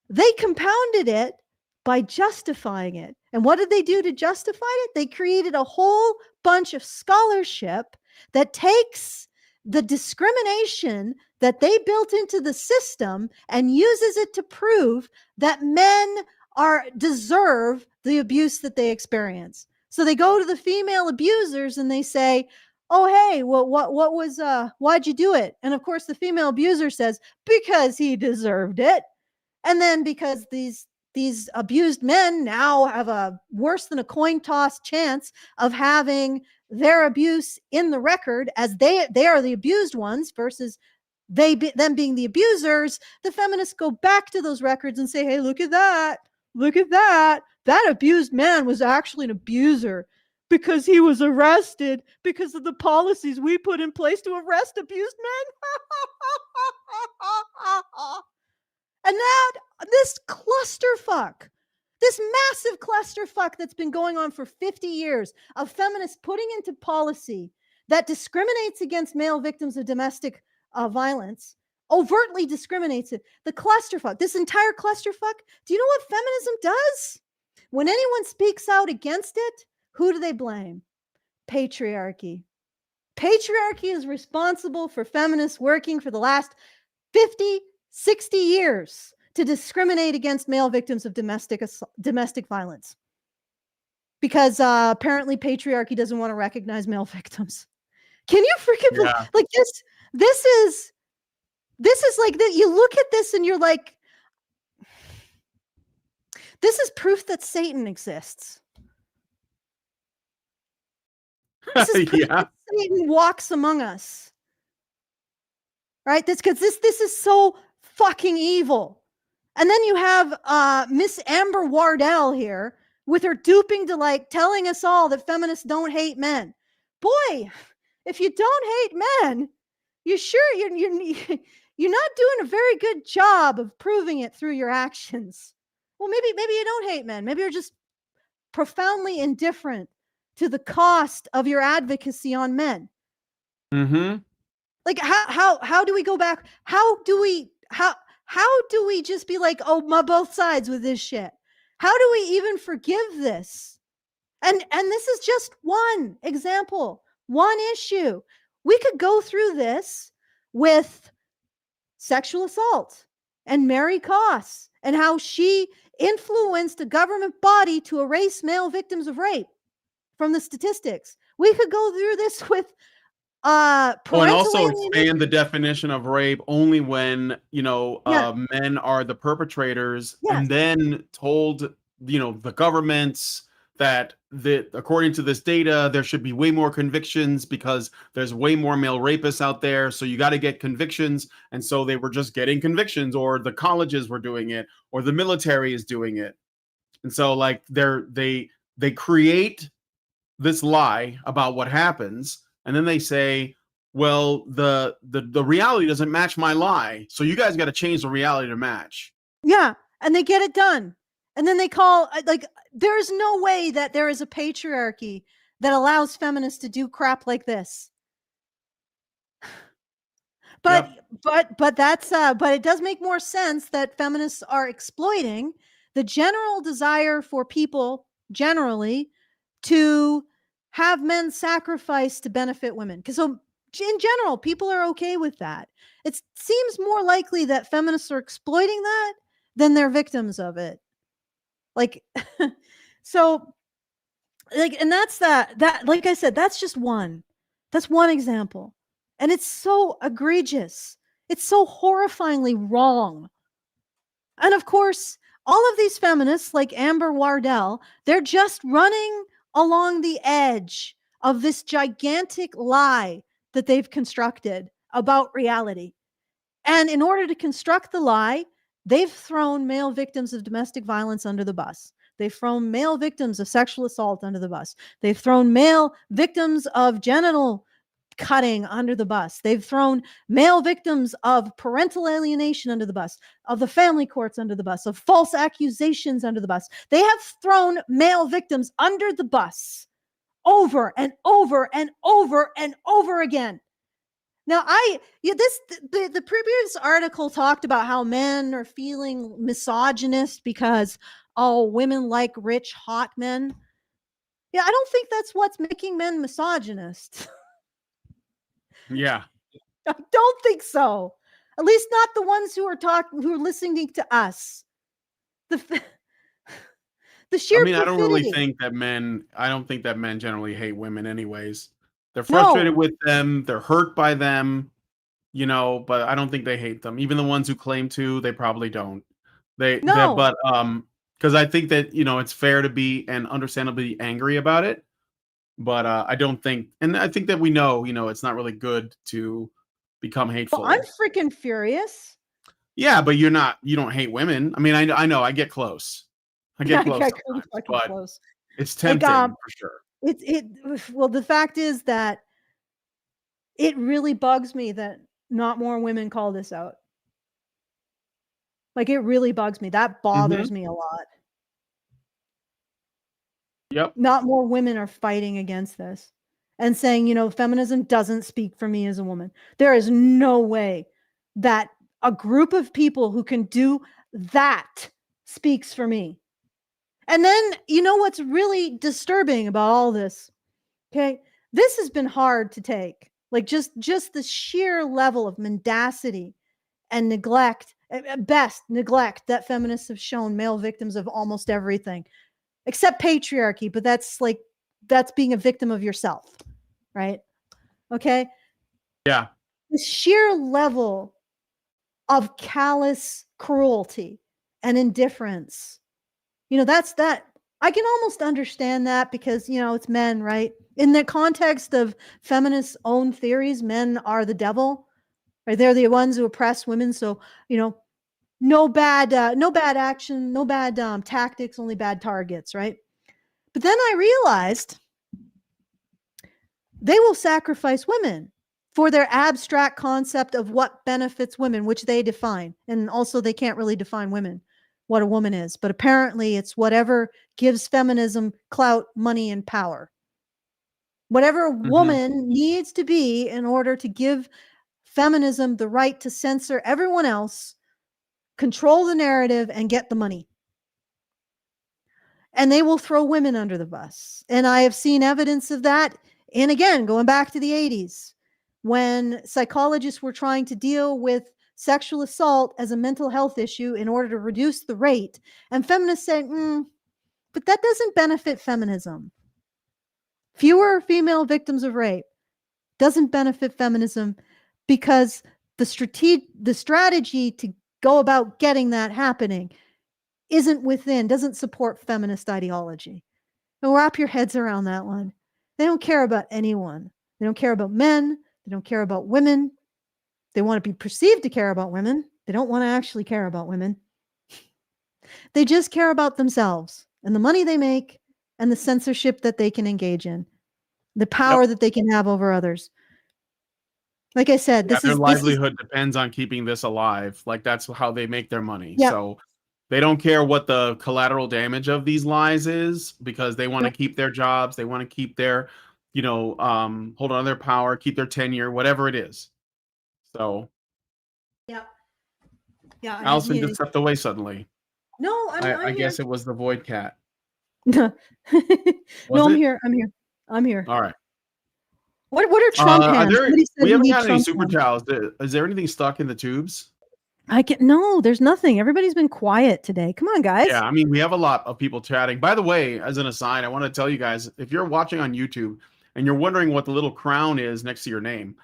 they compounded it by justifying it. And what did they do to justify it? They created a whole bunch of scholarship that takes the discrimination that they built into the system and uses it to prove that men deserve the abuse that they experience. So they go to the female abusers and they say, "Oh, hey, well, why'd you do it?" And of course, the female abuser says, "Because he deserved it." And then because these abused men now have a worse than a coin toss chance of having their abuse in the record, as they are the abused ones versus them being the abusers, the feminists go back to those records and say, "Hey, look at that. Look at that. That abused man was actually an abuser because he was arrested because of the policies we put in place to arrest abused men." And now this clusterfuck, this massive clusterfuck that's been going on for 50 years of feminists putting into policy that discriminates against male victims of domestic violence, overtly discriminates it. The clusterfuck, this entire clusterfuck, do you know what feminism does? When anyone speaks out against it, who do they blame? Patriarchy. Patriarchy is responsible for feminists working for the last 50, 60 years to discriminate against male victims of domestic violence. Because apparently patriarchy doesn't want to recognize male victims. Can you freaking believe, like this is like that? You look at this and you're like, this is proof that Satan exists. This is proof that Satan walks among us. Right? This is so fucking evil. And then you have Miss Amber Wardell here with her duping delight telling us all that feminists don't hate men. Boy, if you don't hate men, you're not doing a very good job of proving it through your actions. Well, maybe you don't hate men. Maybe you're just profoundly indifferent to the cost of your advocacy on men. Mm-hmm. Like how do we go back? How do we just be like, "Oh, my both sides with this shit"? How do we even forgive this? And this is just one example, one issue. We could go through this with sexual assault and Mary Koss and how she influenced a government body to erase male victims of rape from the statistics. We could go through this with Oh, and parental also alienation. expand the definition of rape only when, Yeah. men are the perpetrators, Yes. and then told, the governments that according to this data, there should be way more convictions because there's way more male rapists out there. So you got to get convictions. And so they were just getting convictions, or the colleges were doing it, or the military is doing it. And so like they create this lie about what happens, and then they say, well, the reality doesn't match my lie, so you guys got to change the reality to match. Yeah, and they get it done. And then they call, like, there's no way that there is a patriarchy that allows feminists to do crap like this. But Yep. but that's but it does make more sense that feminists are exploiting the general desire for people generally to have men sacrifice to benefit women. Because so in general, people are okay with that. It seems more likely that feminists are exploiting that than they're victims of it. Like, so, like, and that's that, like I said, that's just one. That's one example. And it's so egregious. It's so horrifyingly wrong. And of course, all of these feminists, like Amber Wardell, they're just running along the edge of this gigantic lie that they've constructed about reality. And in order to construct the lie, they've thrown male victims of domestic violence under the bus. They've thrown male victims of sexual assault under the bus. They've thrown male victims of genital cutting under the bus. They've thrown male victims of parental alienation under the bus, of the family courts under the bus, of false accusations under the bus. They have thrown male victims under the bus over and over and over and over again. Now, the previous article talked about how men are feeling misogynist because, oh, women like rich, hot men. Yeah, I don't think that's what's making men misogynist. Yeah. I don't think so. At least not the ones who are listening to us. The sheer I mean, I don't really perfidy. think that men. I don't think that men generally hate women, anyways. They're No, frustrated with them. They're hurt by them. But I don't think they hate them. Even the ones who claim to, they probably don't. no. But because I think that it's fair to be and understandably angry about it. But I don't think, and I think that we know, it's not really good to become Well, hateful. I'm freaking furious. Yeah, but you don't hate women. I mean, I know, I get close. I get close sometimes, but Close. it's tempting for sure. Well, the fact is that it really bugs me that not more women call this out. Like, it really bugs me. That bothers me a lot. Yep. Not more women are fighting against this and saying, feminism doesn't speak for me as a woman. There is no way that a group of people who can do that speaks for me. And then, what's really disturbing about all this? Okay. This has been hard to take. Like, just the sheer level of mendacity and neglect, at best neglect, that feminists have shown male victims of almost everything except patriarchy. But that's being a victim of yourself, right? Okay. Yeah. The sheer level of callous cruelty and indifference, that's that. I can almost understand that because, it's men, right? In the context of feminists' own theories, men are the devil, right? They're the ones who oppress women. So, no bad action, no bad tactics, only bad targets, right? But then I realized they will sacrifice women for their abstract concept of what benefits women, which they define. And also they can't really define women, what a woman is, but apparently it's whatever gives feminism clout, money, and power. Whatever a woman needs to be in order to give feminism the right to censor everyone else, control the narrative, and get the money. And they will throw women under the bus. And I have seen evidence of that. And again, going back to the 80s, when psychologists were trying to deal with sexual assault as a mental health issue in order to reduce the rate, and feminists said, but that doesn't benefit feminism. Fewer female victims of rape. doesn't benefit feminism because the strategy to go about getting that happening doesn't support feminist ideology. And wrap your heads around that one. They don't care about anyone. They don't care about men. They don't care about women. They want to be perceived to care about women. They don't want to actually care about women. They just care about themselves and the money they make and the censorship that they can engage in, the power that they can have over others. Like I said, their livelihood depends on keeping this alive. Like that's how they make their money. Yep. So they don't care what the collateral damage of these lies is because they want to keep their jobs. They want to keep their, hold on to their power, keep their tenure, whatever it is. So. Yeah. Yeah. Allison just stepped away suddenly. No, I guess it was the void cat. No, I'm here. I'm here. All right. What are Trump hands? We haven't got any super chats. Is there anything stuck in the tubes? No, there's nothing. Everybody's been quiet today. Come on, guys. Yeah, I mean, we have a lot of people chatting. By the way, as an aside, I want to tell you guys, if you're watching on YouTube and you're wondering what the little crown is next to your name,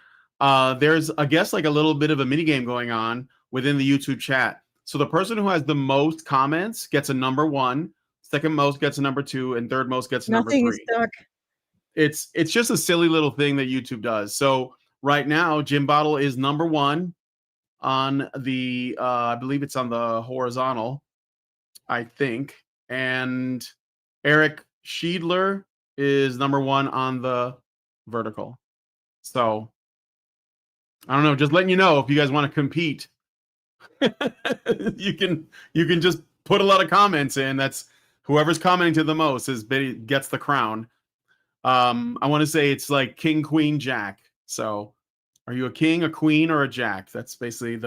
there's, I guess, like a little bit of a mini game going on within the YouTube chat. So the person who has the most comments gets a number 1, second most gets a number 2, and third most gets a number 3. Nothing is stuck. It's just a silly little thing that YouTube does. So right now, Jim Bottle is number 1 on the I believe it's on the horizontal, I think, and Eric Schiedler is number 1 on the vertical. So I don't know, just letting you know if you guys want to compete. you can just put a lot of comments in. That's whoever's commenting to the most gets the crown. I want to say it's like king, queen, jack. So are you a king, a queen, or a jack? That's basically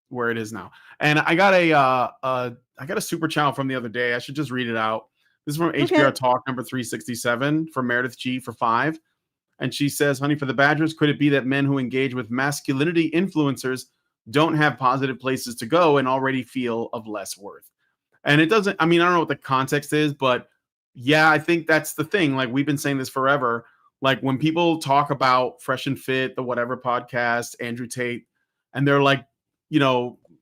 where it is now. And I got a super channel from the other day. I should just read it out. This is from HBR Talk number 367 from Meredith G for 5. And she says, honey, for the Badgers, could it be that men who engage with masculinity influencers don't have positive places to go and already feel of less worth? And it doesn't, I mean, I don't know what the context is, but yeah, I think that's the thing. Like we've been saying this forever. Like when people talk about Fresh and Fit, the whatever podcast, Andrew Tate, and they're like,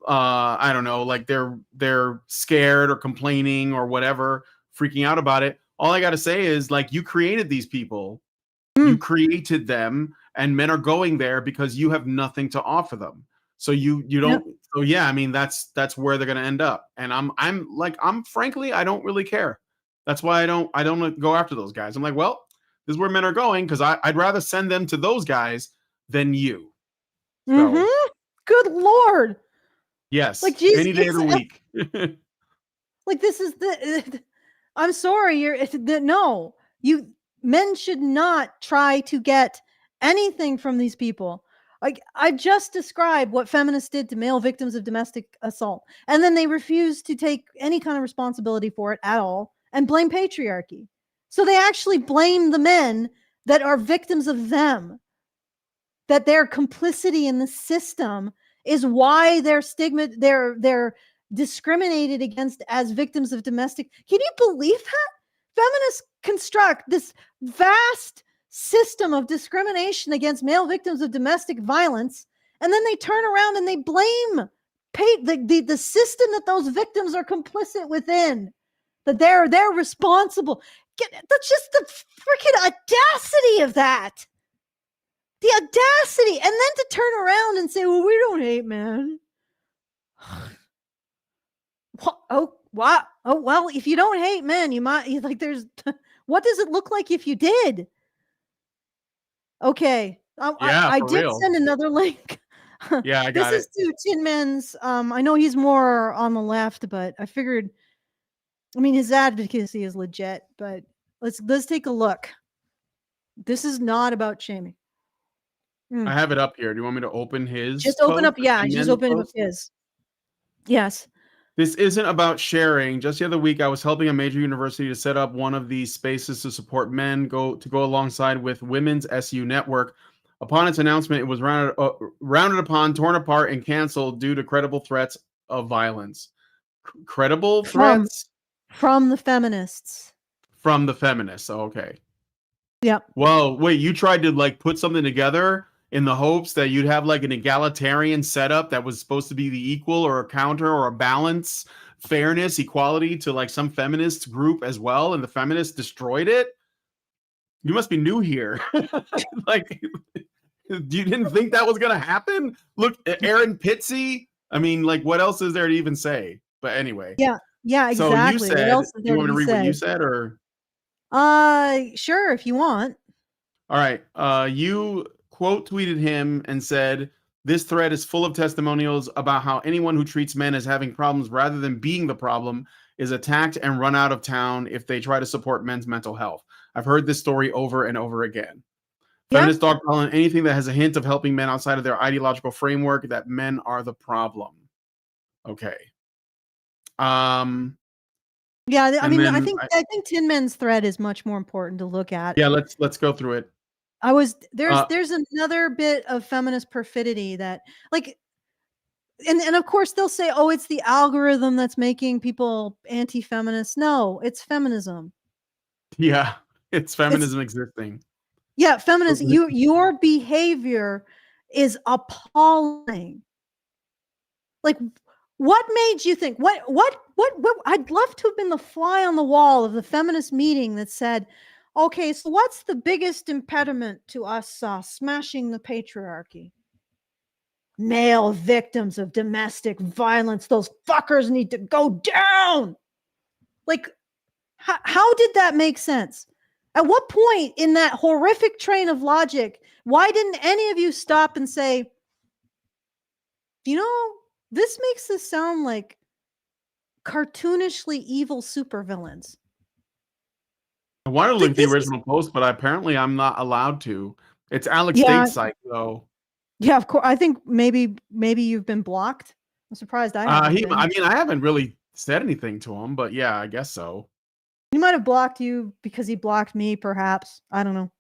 I don't know, like they're scared or complaining or whatever, freaking out about it. All I got to say is like, you created these people, you created them, and men are going there because you have nothing to offer them. So you don't. Yep. So yeah, I mean that's where they're gonna end up. And I'm frankly, I don't really care. That's why I don't go after those guys. I'm like, well, this is where men are going because I'd rather send them to those guys than you. So, Good Lord. Yes. Like Jesus, any day of the week. Like this is I'm sorry. No, men should not try to get anything from these people. Like I just described what feminists did to male victims of domestic assault, and then they refused to take any kind of responsibility for it at all and blame patriarchy. So they actually blame the men that are victims of them, that their complicity in the system is why they're discriminated against as victims of domestic. Can you believe that? Feminists construct this vast system of discrimination against male victims of domestic violence, and then they turn around and they blame the system that those victims are complicit within, that they're responsible. That's just the freaking audacity of that. The audacity. And then to turn around and say, well, we don't hate men. Oh, wow. Oh, well, if you don't hate men, you might, like, there's, what does it look like if you did? Okay. I did send another link. Yeah, I got it. This is to Tin Man's. I know he's more on the left, but I figured, I mean, his advocacy is legit, but let's take a look. This is not about shaming. I have it up here. Do you want me to open his? Just open up. Yeah, just open up his. Yes. This isn't about sharing. Just the other week, I was helping a major university to set up one of these spaces to support men go alongside with Women's SU Network. Upon its announcement, it was rounded upon, torn apart, and canceled due to credible threats of violence. Credible threats? From the feminists. From the feminists. Oh, okay. Yeah. Well, wait, you tried to like put something together in the hopes that you'd have like an egalitarian setup that was supposed to be the equal or a counter or a balance, fairness, equality to like some feminist group as well, and the feminists destroyed it? You must be new here. Like, you didn't think that was gonna happen? Look, Aaron Pitsy. I mean, like, what else is there to even say? But anyway, Yeah. Yeah, so you exactly. What said, else is you there to want me be to read what you said? said, or Sure, if you want. all right? You quote tweeted him and said, "This thread is full of testimonials about how anyone who treats men as having problems rather than being the problem is attacked and run out of town if they try to support men's mental health. I've heard this story over and over again. Yeah. Feminist dogpile on anything that has a hint of helping men outside of their ideological framework, that men are the problem." Okay. Um, Yeah, I and mean, I then think I think Tin Men's thread is much more important to look at. yeah, let's go through it. There's Uh, another bit of feminist perfidy that like and of course they'll say, "Oh, it's the algorithm that's making people anti-feminist." No, it's feminism. yeah, it's It's feminism existing. yeah, feminism. Your behavior is appalling. Like, what made you think? What? I'd love to have been the fly on the wall of the feminist meeting that said, "Okay, so what's the biggest impediment to us smashing the patriarchy? Male victims of domestic violence. Those fuckers need to go down." Like, how did that make sense? At what point in that horrific train of logic, why didn't any of you stop and say, you know, this makes this sound like cartoonishly evil supervillains? I wanted to link Like the this is original post, but apparently I'm not allowed to. It's Alex yeah, State's site though. yeah, of course. I think maybe you've been blocked. I'm surprised I haven't I been. mean, I haven't really said anything to him, but yeah, I guess so. He might have blocked you because he blocked me, perhaps. I don't know.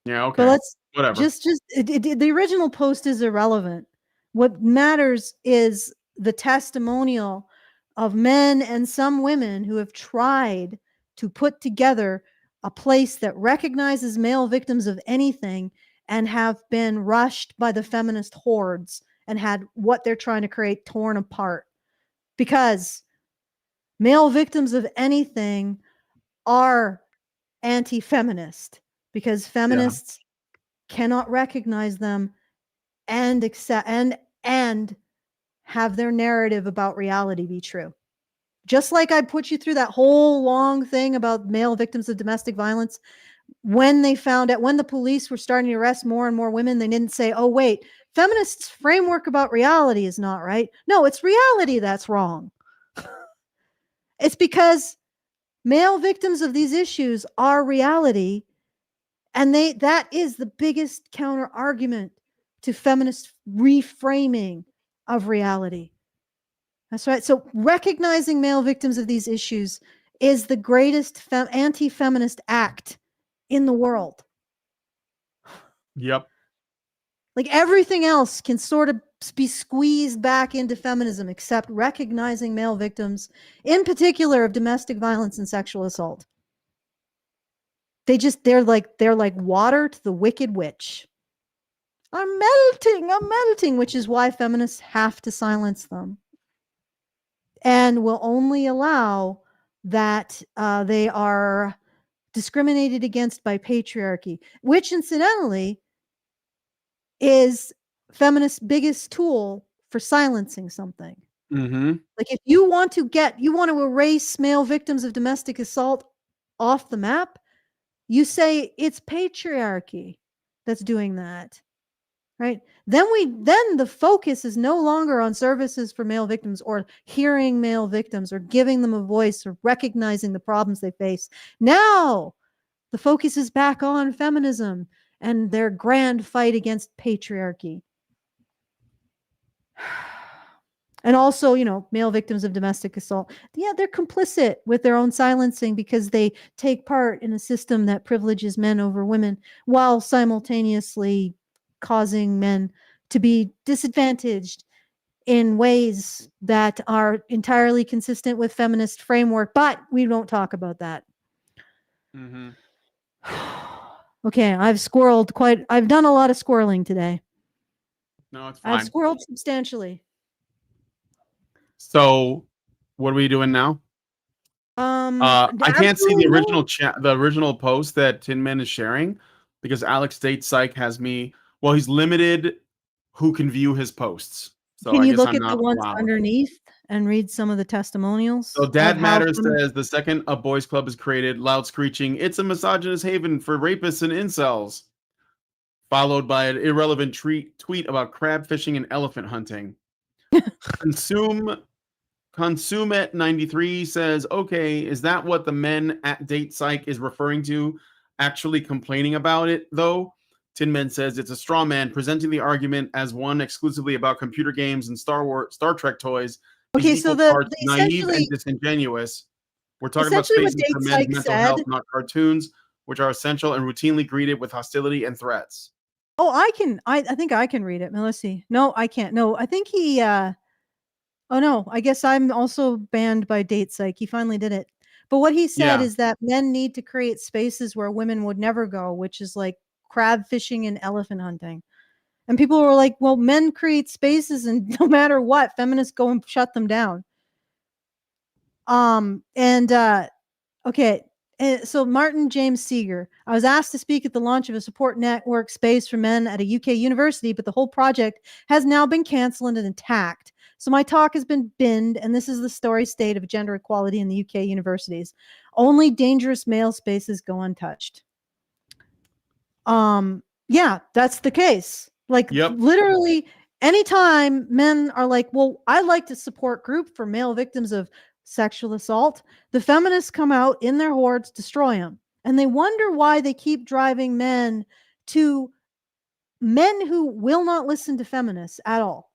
Yeah, But okay, let's whatever. the original post is irrelevant. What matters is the testimonial of men and some women who have tried to put together a place that recognizes male victims of anything and have been rushed by the feminist hordes and had what they're trying to create torn apart. Because male victims of anything are anti-feminist, because Yeah, feminists cannot recognize them and accept and have their narrative about reality be true. Just like I put you through that whole long thing about male victims of domestic violence, when they found out, when the police were starting to arrest more and more women, they didn't say, "Oh wait, feminists' framework about reality is not right." No, it's reality that's wrong. It's because male victims of these issues are reality. And that is the biggest counter argument to feminist reframing of reality. That's right. So recognizing male victims of these issues is the greatest anti-feminist act in the world. yep, Like everything else can sort of be squeezed back into feminism except recognizing male victims, in particular of domestic violence and sexual assault. They're like water to the wicked witch. I'm melting, which is why feminists have to silence them and will only allow that they are discriminated against by patriarchy, which incidentally is feminists' biggest tool for silencing something. mm-hmm. Like if you want to erase male victims of domestic assault off the map, you say it's patriarchy that's doing that. Right? Then the focus is no longer on services for male victims or hearing male victims or giving them a voice or recognizing the problems they face. Now the focus is back on feminism and their grand fight against patriarchy. And also, male victims of domestic assault. Yeah, they're complicit with their own silencing because they take part in a system that privileges men over women while simultaneously causing men to be disadvantaged in ways that are entirely consistent with feminist framework. But we don't talk about that. Mm-hmm. Okay, I've done a lot of squirreling today. No, it's I've fine. squirreled substantially. So, what are we doing now? I can't see the original the original post that Tin Man is sharing because Alex State Psych has me. Well, he's limited who can view his posts. So Can I you guess look I'm at the not ones allowed. underneath and read some of the testimonials So of Dad how Matters says the second a boys club is created, loud screeching, it's a misogynist haven for rapists and incels. Followed by an irrelevant tweet about crab fishing and elephant hunting. Consume at 93 says, okay, is that what the men at Date Psych is referring to? Actually complaining about it, though? Tin Man says it's a straw man presenting the argument as one exclusively about computer games and Star Trek toys. He's Okay, so equal the parts naive and disingenuous. We're talking about essentially what spaces Date for men's Psych mental said. health, not cartoons, which are essential and routinely greeted with hostility and threats. Oh, I think I can read it. Now, let's see. No, I can't. No, I think he oh no, I guess I'm also banned by Date Psych. He finally did it. But what he said Yeah. is that men need to create spaces where women would never go, which is like crab fishing and elephant hunting. And people were like, well, men create spaces and no matter what, feminists go and shut them down. Okay. So Martin James Seeger, I was asked to speak at the launch of a support network space for men at a UK university, but the whole project has now been canceled and attacked. So my talk has been binned, and this is the story state of gender equality in the UK universities. Only dangerous male spaces go untouched. Yeah, that's the case. Like literally anytime men are like, well, I like to support group for male victims of sexual assault, the feminists come out in their hordes, destroy them. And they wonder why they keep driving men who will not listen to feminists at all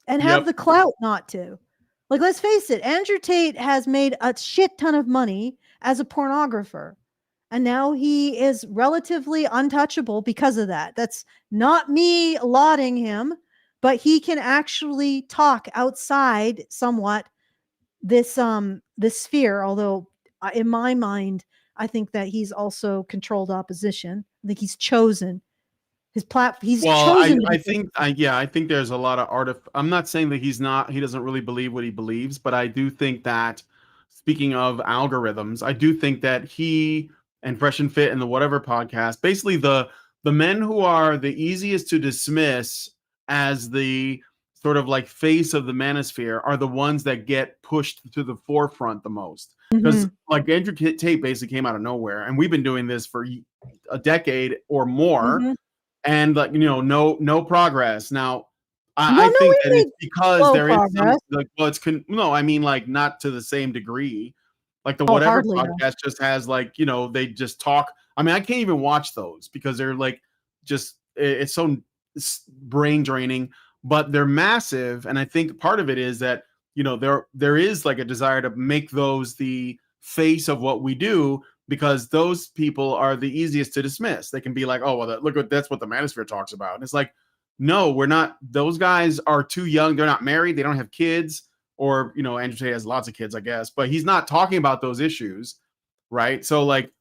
and have the clout not to. Like, let's face it, Andrew Tate has made a shit ton of money as a pornographer. And now he is relatively untouchable because of that. That's not me lauding him, but he can actually talk outside somewhat this sphere, although in my mind I think that he's also controlled opposition. I think he's chosen his platform. He's chosen I think there's a lot of I'm not saying that he doesn't really believe what he believes, but I do think that, speaking of algorithms, I do think that he and Fresh and Fit and the Whatever podcast, basically the men who are the easiest to dismiss as the sort of like face of the manosphere are the ones that get pushed to the forefront the most. Because like Andrew Tate basically came out of nowhere, and we've been doing this for a decade or more, and like, no progress. Now I think that it's because there is some like, well, no, I mean, like, not to the same degree. Like the Whatever podcast just has like, they just talk. I mean, I can't even watch those because they're like it's so brain draining, but they're massive. And I think part of it is that, there is like a desire to make those the face of what we do, because those people are the easiest to dismiss. They can be like, oh, well, that's what the manosphere talks about. And it's like, no, we're not. Those guys are too young. They're not married. They don't have kids. Or, Andrew Tate has lots of kids, I guess, but he's not talking about those issues, right? So like,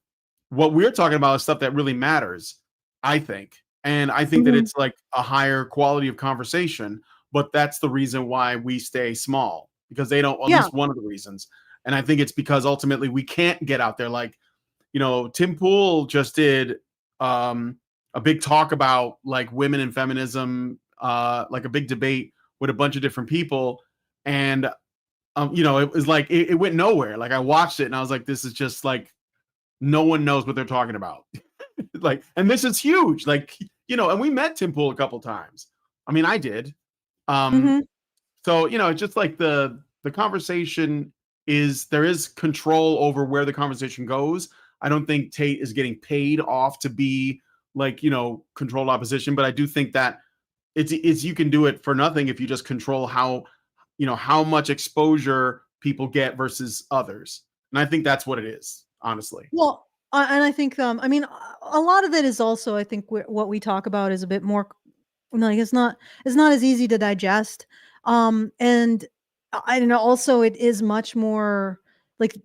what we're talking about is stuff that really matters, I think. And I think that it's like a higher quality of conversation, but that's the reason why we stay small, because they don't, at least one of the reasons. And I think it's because ultimately we can't get out there. Like, Tim Pool just did a big talk about like women and feminism, like a big debate with a bunch of different people. And, it was like, it went nowhere. Like I watched it and I was like, this is just like, no one knows what they're talking about. Like, and this is huge. Like, and we met Tim Pool a couple times. I mean, I did. So, it's just like the conversation there is control over where the conversation goes. I don't think Tate is getting paid off to be like, controlled opposition, but I do think that it's you can do it for nothing if you just control how much exposure people get versus others. And I think that's what it is, honestly. Well, and I think, I mean, a lot of it is also, I think what we talk about is a bit more like, it's not as easy to digest. And I don't know, also it is much more like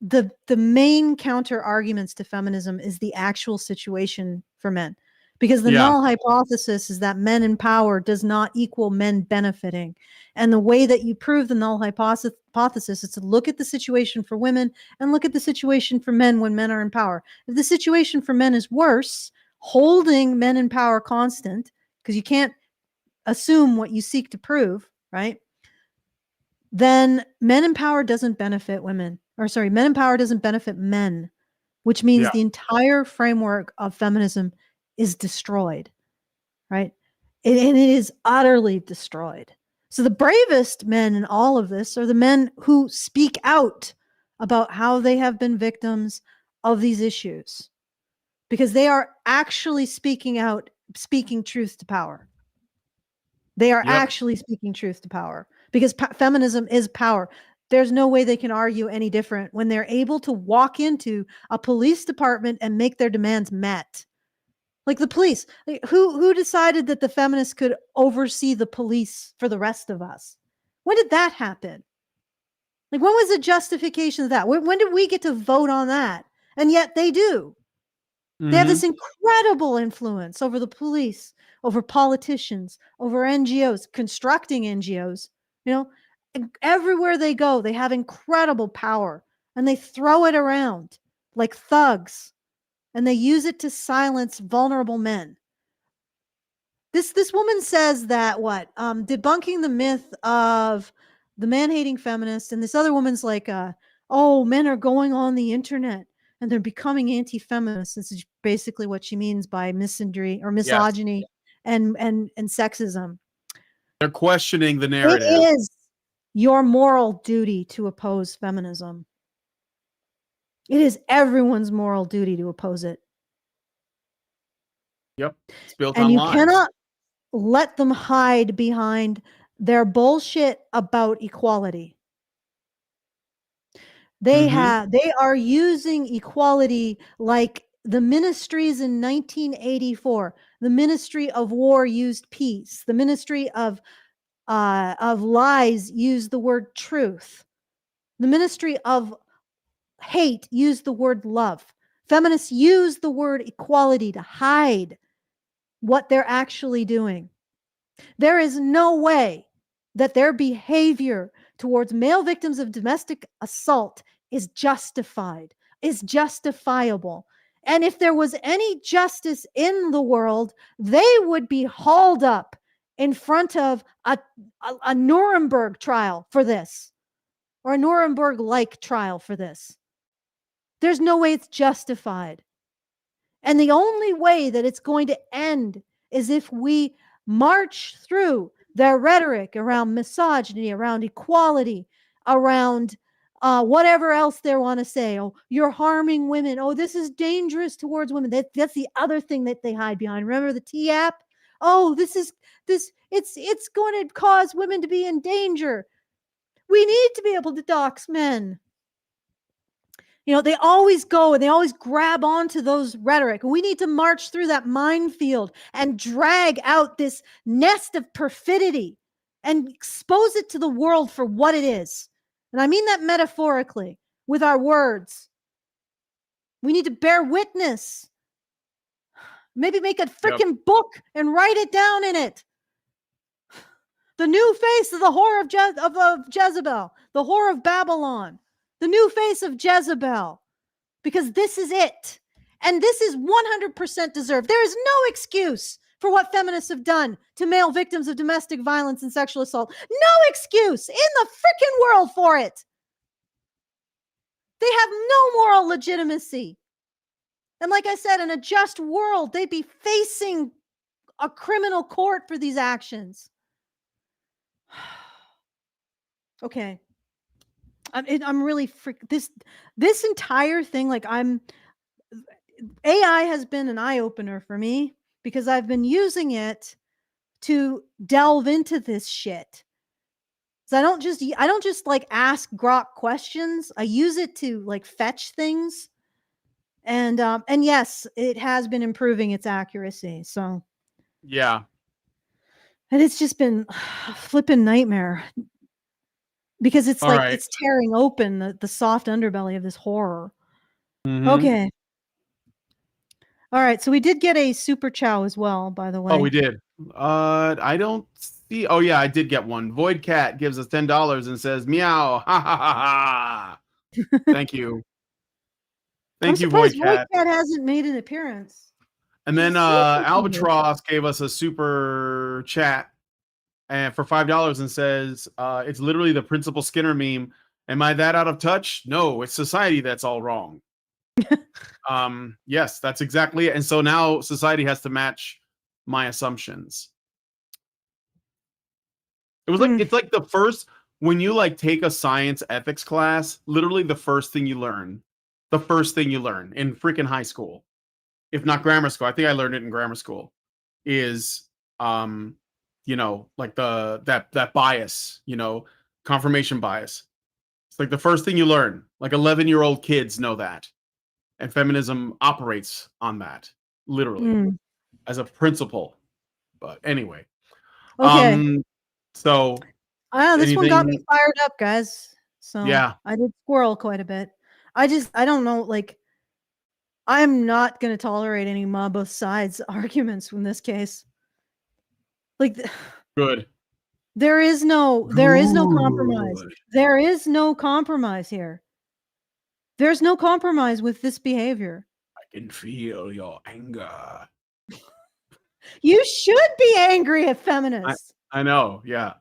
the main counter arguments to feminism is the actual situation for men. Because the null hypothesis is that men in power does not equal men benefiting. And the way that you prove the null hypothesis is to look at the situation for women and look at the situation for men when men are in power. If the situation for men is worse, holding men in power constant, because you can't assume what you seek to prove, right? Then men in power doesn't benefit women. Or sorry, men in power doesn't benefit men, which means the entire framework of feminism is destroyed, right? And it is utterly destroyed. So the bravest men in all of this are the men who speak out about how they have been victims of these issues, because they are actually speaking out, speaking truth to power. They are actually speaking truth to power, because feminism is power. There's no way they can argue any different when they're able to walk into a police department and make their demands met. Like the police, who decided that the feminists could oversee the police for the rest of us? When did that happen? Like, when was the justification of that? When did we get to vote on that? And yet they do. They have this incredible influence over the police, over politicians, over NGOs, constructing NGOs. You know, everywhere they go, they have incredible power, and they throw it around like thugs, and they use it to silence vulnerable men. This woman says that debunking the myth of the man-hating feminist, and this other woman's like, oh, men are going on the internet and they're becoming anti-feminist. This is basically what she means by misandry or misogyny and sexism. They're questioning the narrative. It is your moral duty to oppose feminism. It is everyone's moral duty to oppose it. Yep. It's built on and you lies. cannot let them hide behind their bullshit about equality. They are using equality like the ministries in 1984. The Ministry of War used peace. The Ministry of Lies used the word truth. The Ministry of Hate used the word love. Feminists use the word equality to hide what they're actually doing. There is no way that their behavior towards male victims of domestic assault is justified, is justifiable. And if there was any justice in the world, they would be hauled up in front of a Nuremberg trial for this, or a Nuremberg-like trial for this. There's no way it's justified. And the only way that it's going to end is if we march through their rhetoric around misogyny, around equality, around whatever else they want to say. Oh, you're harming women. Oh, this is dangerous towards women. That's the other thing that they hide behind. Remember the T app? Oh, it's going to cause women to be in danger. We need to be able to dox men. You know, they always go and they always grab onto those rhetoric. We need to march through that minefield and drag out this nest of perfidy and expose it to the world for what it is. And I mean that metaphorically, with our words. We need to bear witness. Maybe make a freaking book and write it down in it. The new face of the whore of Jezebel, the whore of Babylon, the new face of Jezebel. Because this is it. And this is 100% deserved. There is no excuse for what feminists have done to male victims of domestic violence and sexual assault. No excuse in the freaking world for it. They have no moral legitimacy. And like I said, in a just world, they'd be facing a criminal court for these actions. Okay. I'm really this entire thing, like AI has been an eye-opener for me because I've been using it to delve into this shit. So I don't just like ask Grok questions. I use it to like fetch things. And yes, it has been improving its accuracy. So yeah. And it's just been a flipping nightmare. because it's All like right. it's tearing open the soft underbelly of this horror. Mhm. Okay. All right. So we did get a super chow as well, by the way. Oh, we did. I don't see. Oh yeah, I did get one. Void Cat gives us $10 and says, "Meow, ha ha ha ha." Thank you, I'm thank you, surprised Void Void Cat. Cat hasn't made an appearance. And She's then so cute. Albatross gave us a super chat and for $5 and says, "It's literally the Principal Skinner meme. Am I that out of touch? No, it's society that's all wrong." Yes, that's exactly it. And so now society has to match my assumptions. It was like Hmm. it's like the first when you like take a science ethics class, literally the first thing you learn. The first thing you learn in freaking high school, if not grammar school. I think I learned it in grammar school. Is like that bias, confirmation bias. It's like the first thing you learn. Like 11-year-old kids know that. And feminism operates on that, literally, Hmm. as a principle. But anyway. Okay. So This one got me anything, fired up, guys. So yeah. I did squirrel quite a bit. I don't know, like, I'm not going to tolerate any ma both sides arguments in this case. Like, Good. there is no compromise. Good. There is no compromise here. There's no compromise with this behavior. I can feel your anger. You should be angry at feminists. I know, yeah.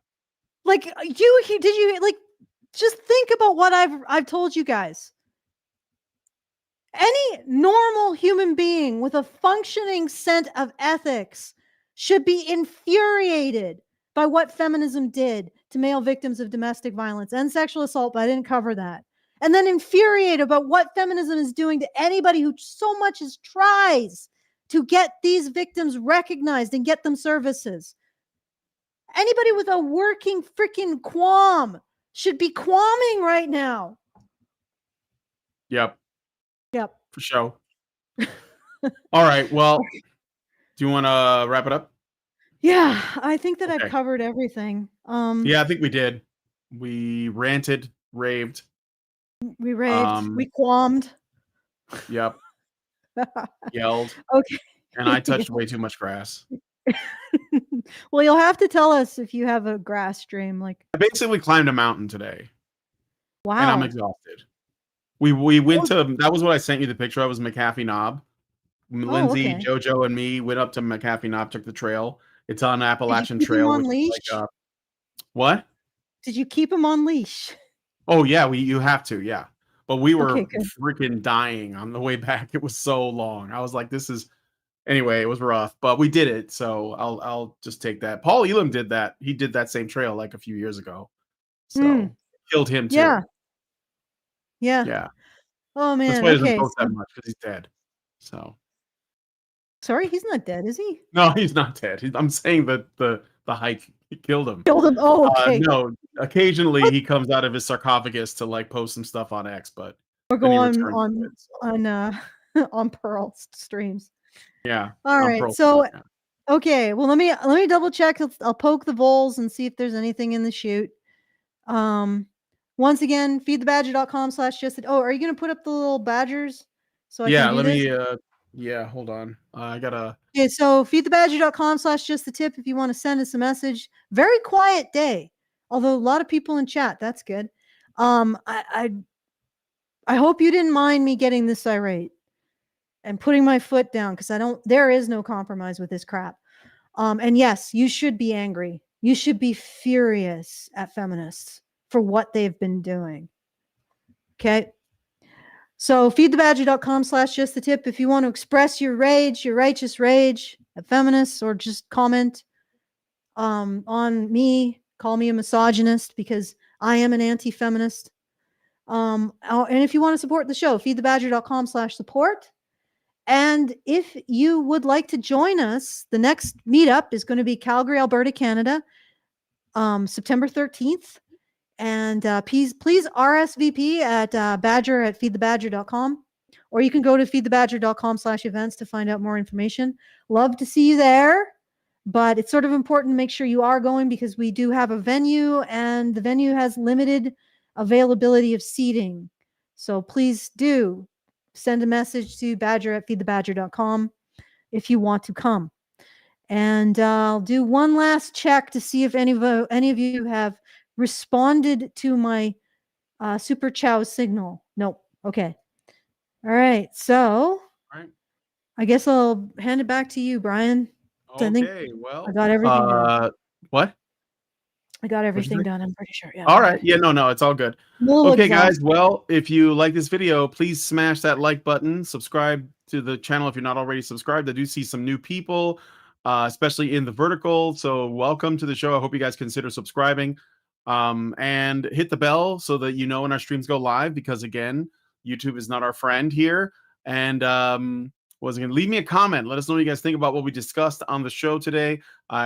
Like, did you like just think about what I've told you guys. Any normal human being with a functioning sense of ethics should be infuriated by what feminism did to male victims of domestic violence and sexual assault, but I didn't cover that. And then infuriated about what feminism is doing to anybody who so much as tries to get these victims recognized and get them services. Anybody with a working freaking qualm should be qualming right now. Yep. Yep. For sure. All right. Well, do you want to wrap it up? Yeah, I think that I've Okay. covered everything. Yeah, I think we did. We ranted, raved. We raved, we qualmed. Yep. Yelled. Okay. And I touched way too much grass. Well, you'll have to tell us if you have a grass stream. Like, I basically climbed a mountain today. wow. And I'm exhausted. We went to, that was what I sent you the picture of, was McAfee Knob. Lindsay, okay. JoJo, and me went up to McAfee Knob, took the trail. It's on Appalachian Did you keep him Trail, on which leash? is like what? Did you keep him on leash? Oh yeah, you have to, yeah. But we were Okay, good. freaking dying on the way back. It was so long. I was like, this is anyway, it was rough, but we did it. So I'll just take that. Paul Elam did that. He did that same trail like a few years ago. So killed him too. Yeah. Yeah. Yeah. Oh man. That's why he doesn't Okay. post that much, because he's dead. So Sorry, he's not dead, is he? no, he's not dead. I'm saying that the hike killed him. Killed him. Oh, okay. No, occasionally he comes out of his sarcophagus to like post some stuff on X, but Or then go he on returns to it, so. on Pearl streams. Yeah. All right. Pearl, So yeah. okay, well let me double check. I'll poke the voles and see if there's anything in the chute. Once again, feedthebadger.com/just. Oh, are you gonna put up the little badgers so I can do Let this? me yeah, hold on. I gotta. Okay, so feedthebadger.com/just the tip if you want to send us a message. Very quiet day, although a lot of people in chat. That's good. I hope you didn't mind me getting this irate and putting my foot down, because there is no compromise with this crap. And yes, you should be angry. You should be furious at feminists for what they've been doing. Okay. So feedthebadger.com/just the tip if you want to express your rage, your righteous rage at feminists, or just comment on me. Call me a misogynist because I am an anti-feminist. And if you want to support the show, feedthebadger.com/support. And if you would like to join us, the next meetup is going to be Calgary, Alberta, Canada, September 13th. And please RSVP at badger@feedthebadger.com, or you can go to feedthebadger.com/events to find out more information. Love to see you there. but it's sort of important to make sure you are going because we do have a venue and the venue has limited availability of seating. So please do send a message to badger@feedthebadger.com if you want to come. And I'll do one last check to see if any of you have responded to my super chow signal. Nope. Okay. All right. So All right. I guess I'll hand it back to you, Brian. I think Okay, well, I got everything done. What? I got What'd you everything say? done. I'm pretty sure. Yeah. All I'm right. good. Yeah, no, it's all good. I'm a little Okay, guys. exhausted. Well, if you like this video, please smash that like button. Subscribe to the channel if you're not already subscribed. I do see some new people, especially in the vertical. So welcome to the show. I hope you guys consider subscribing. And hit the bell so that you know when our streams go live, because again, YouTube is not our friend here. And was going to leave me a comment. Let us know what you guys think about what we discussed on the show today.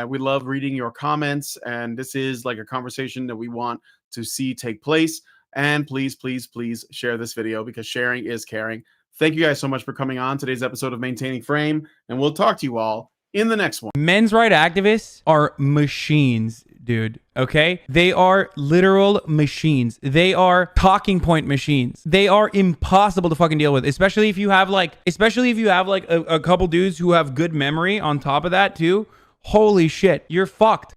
We love reading your comments, and this is like a conversation that we want to see take place. And please, please, please share this video because sharing is caring. Thank you guys so much for coming on today's episode of Maintaining Frame, and we'll talk to you all in the next one. Men's right activists are machines, dude. Okay? They are literal machines. They are talking point machines. They are impossible to fucking deal with, especially if you have like a couple dudes who have good memory on top of that too. Holy shit, you're fucked.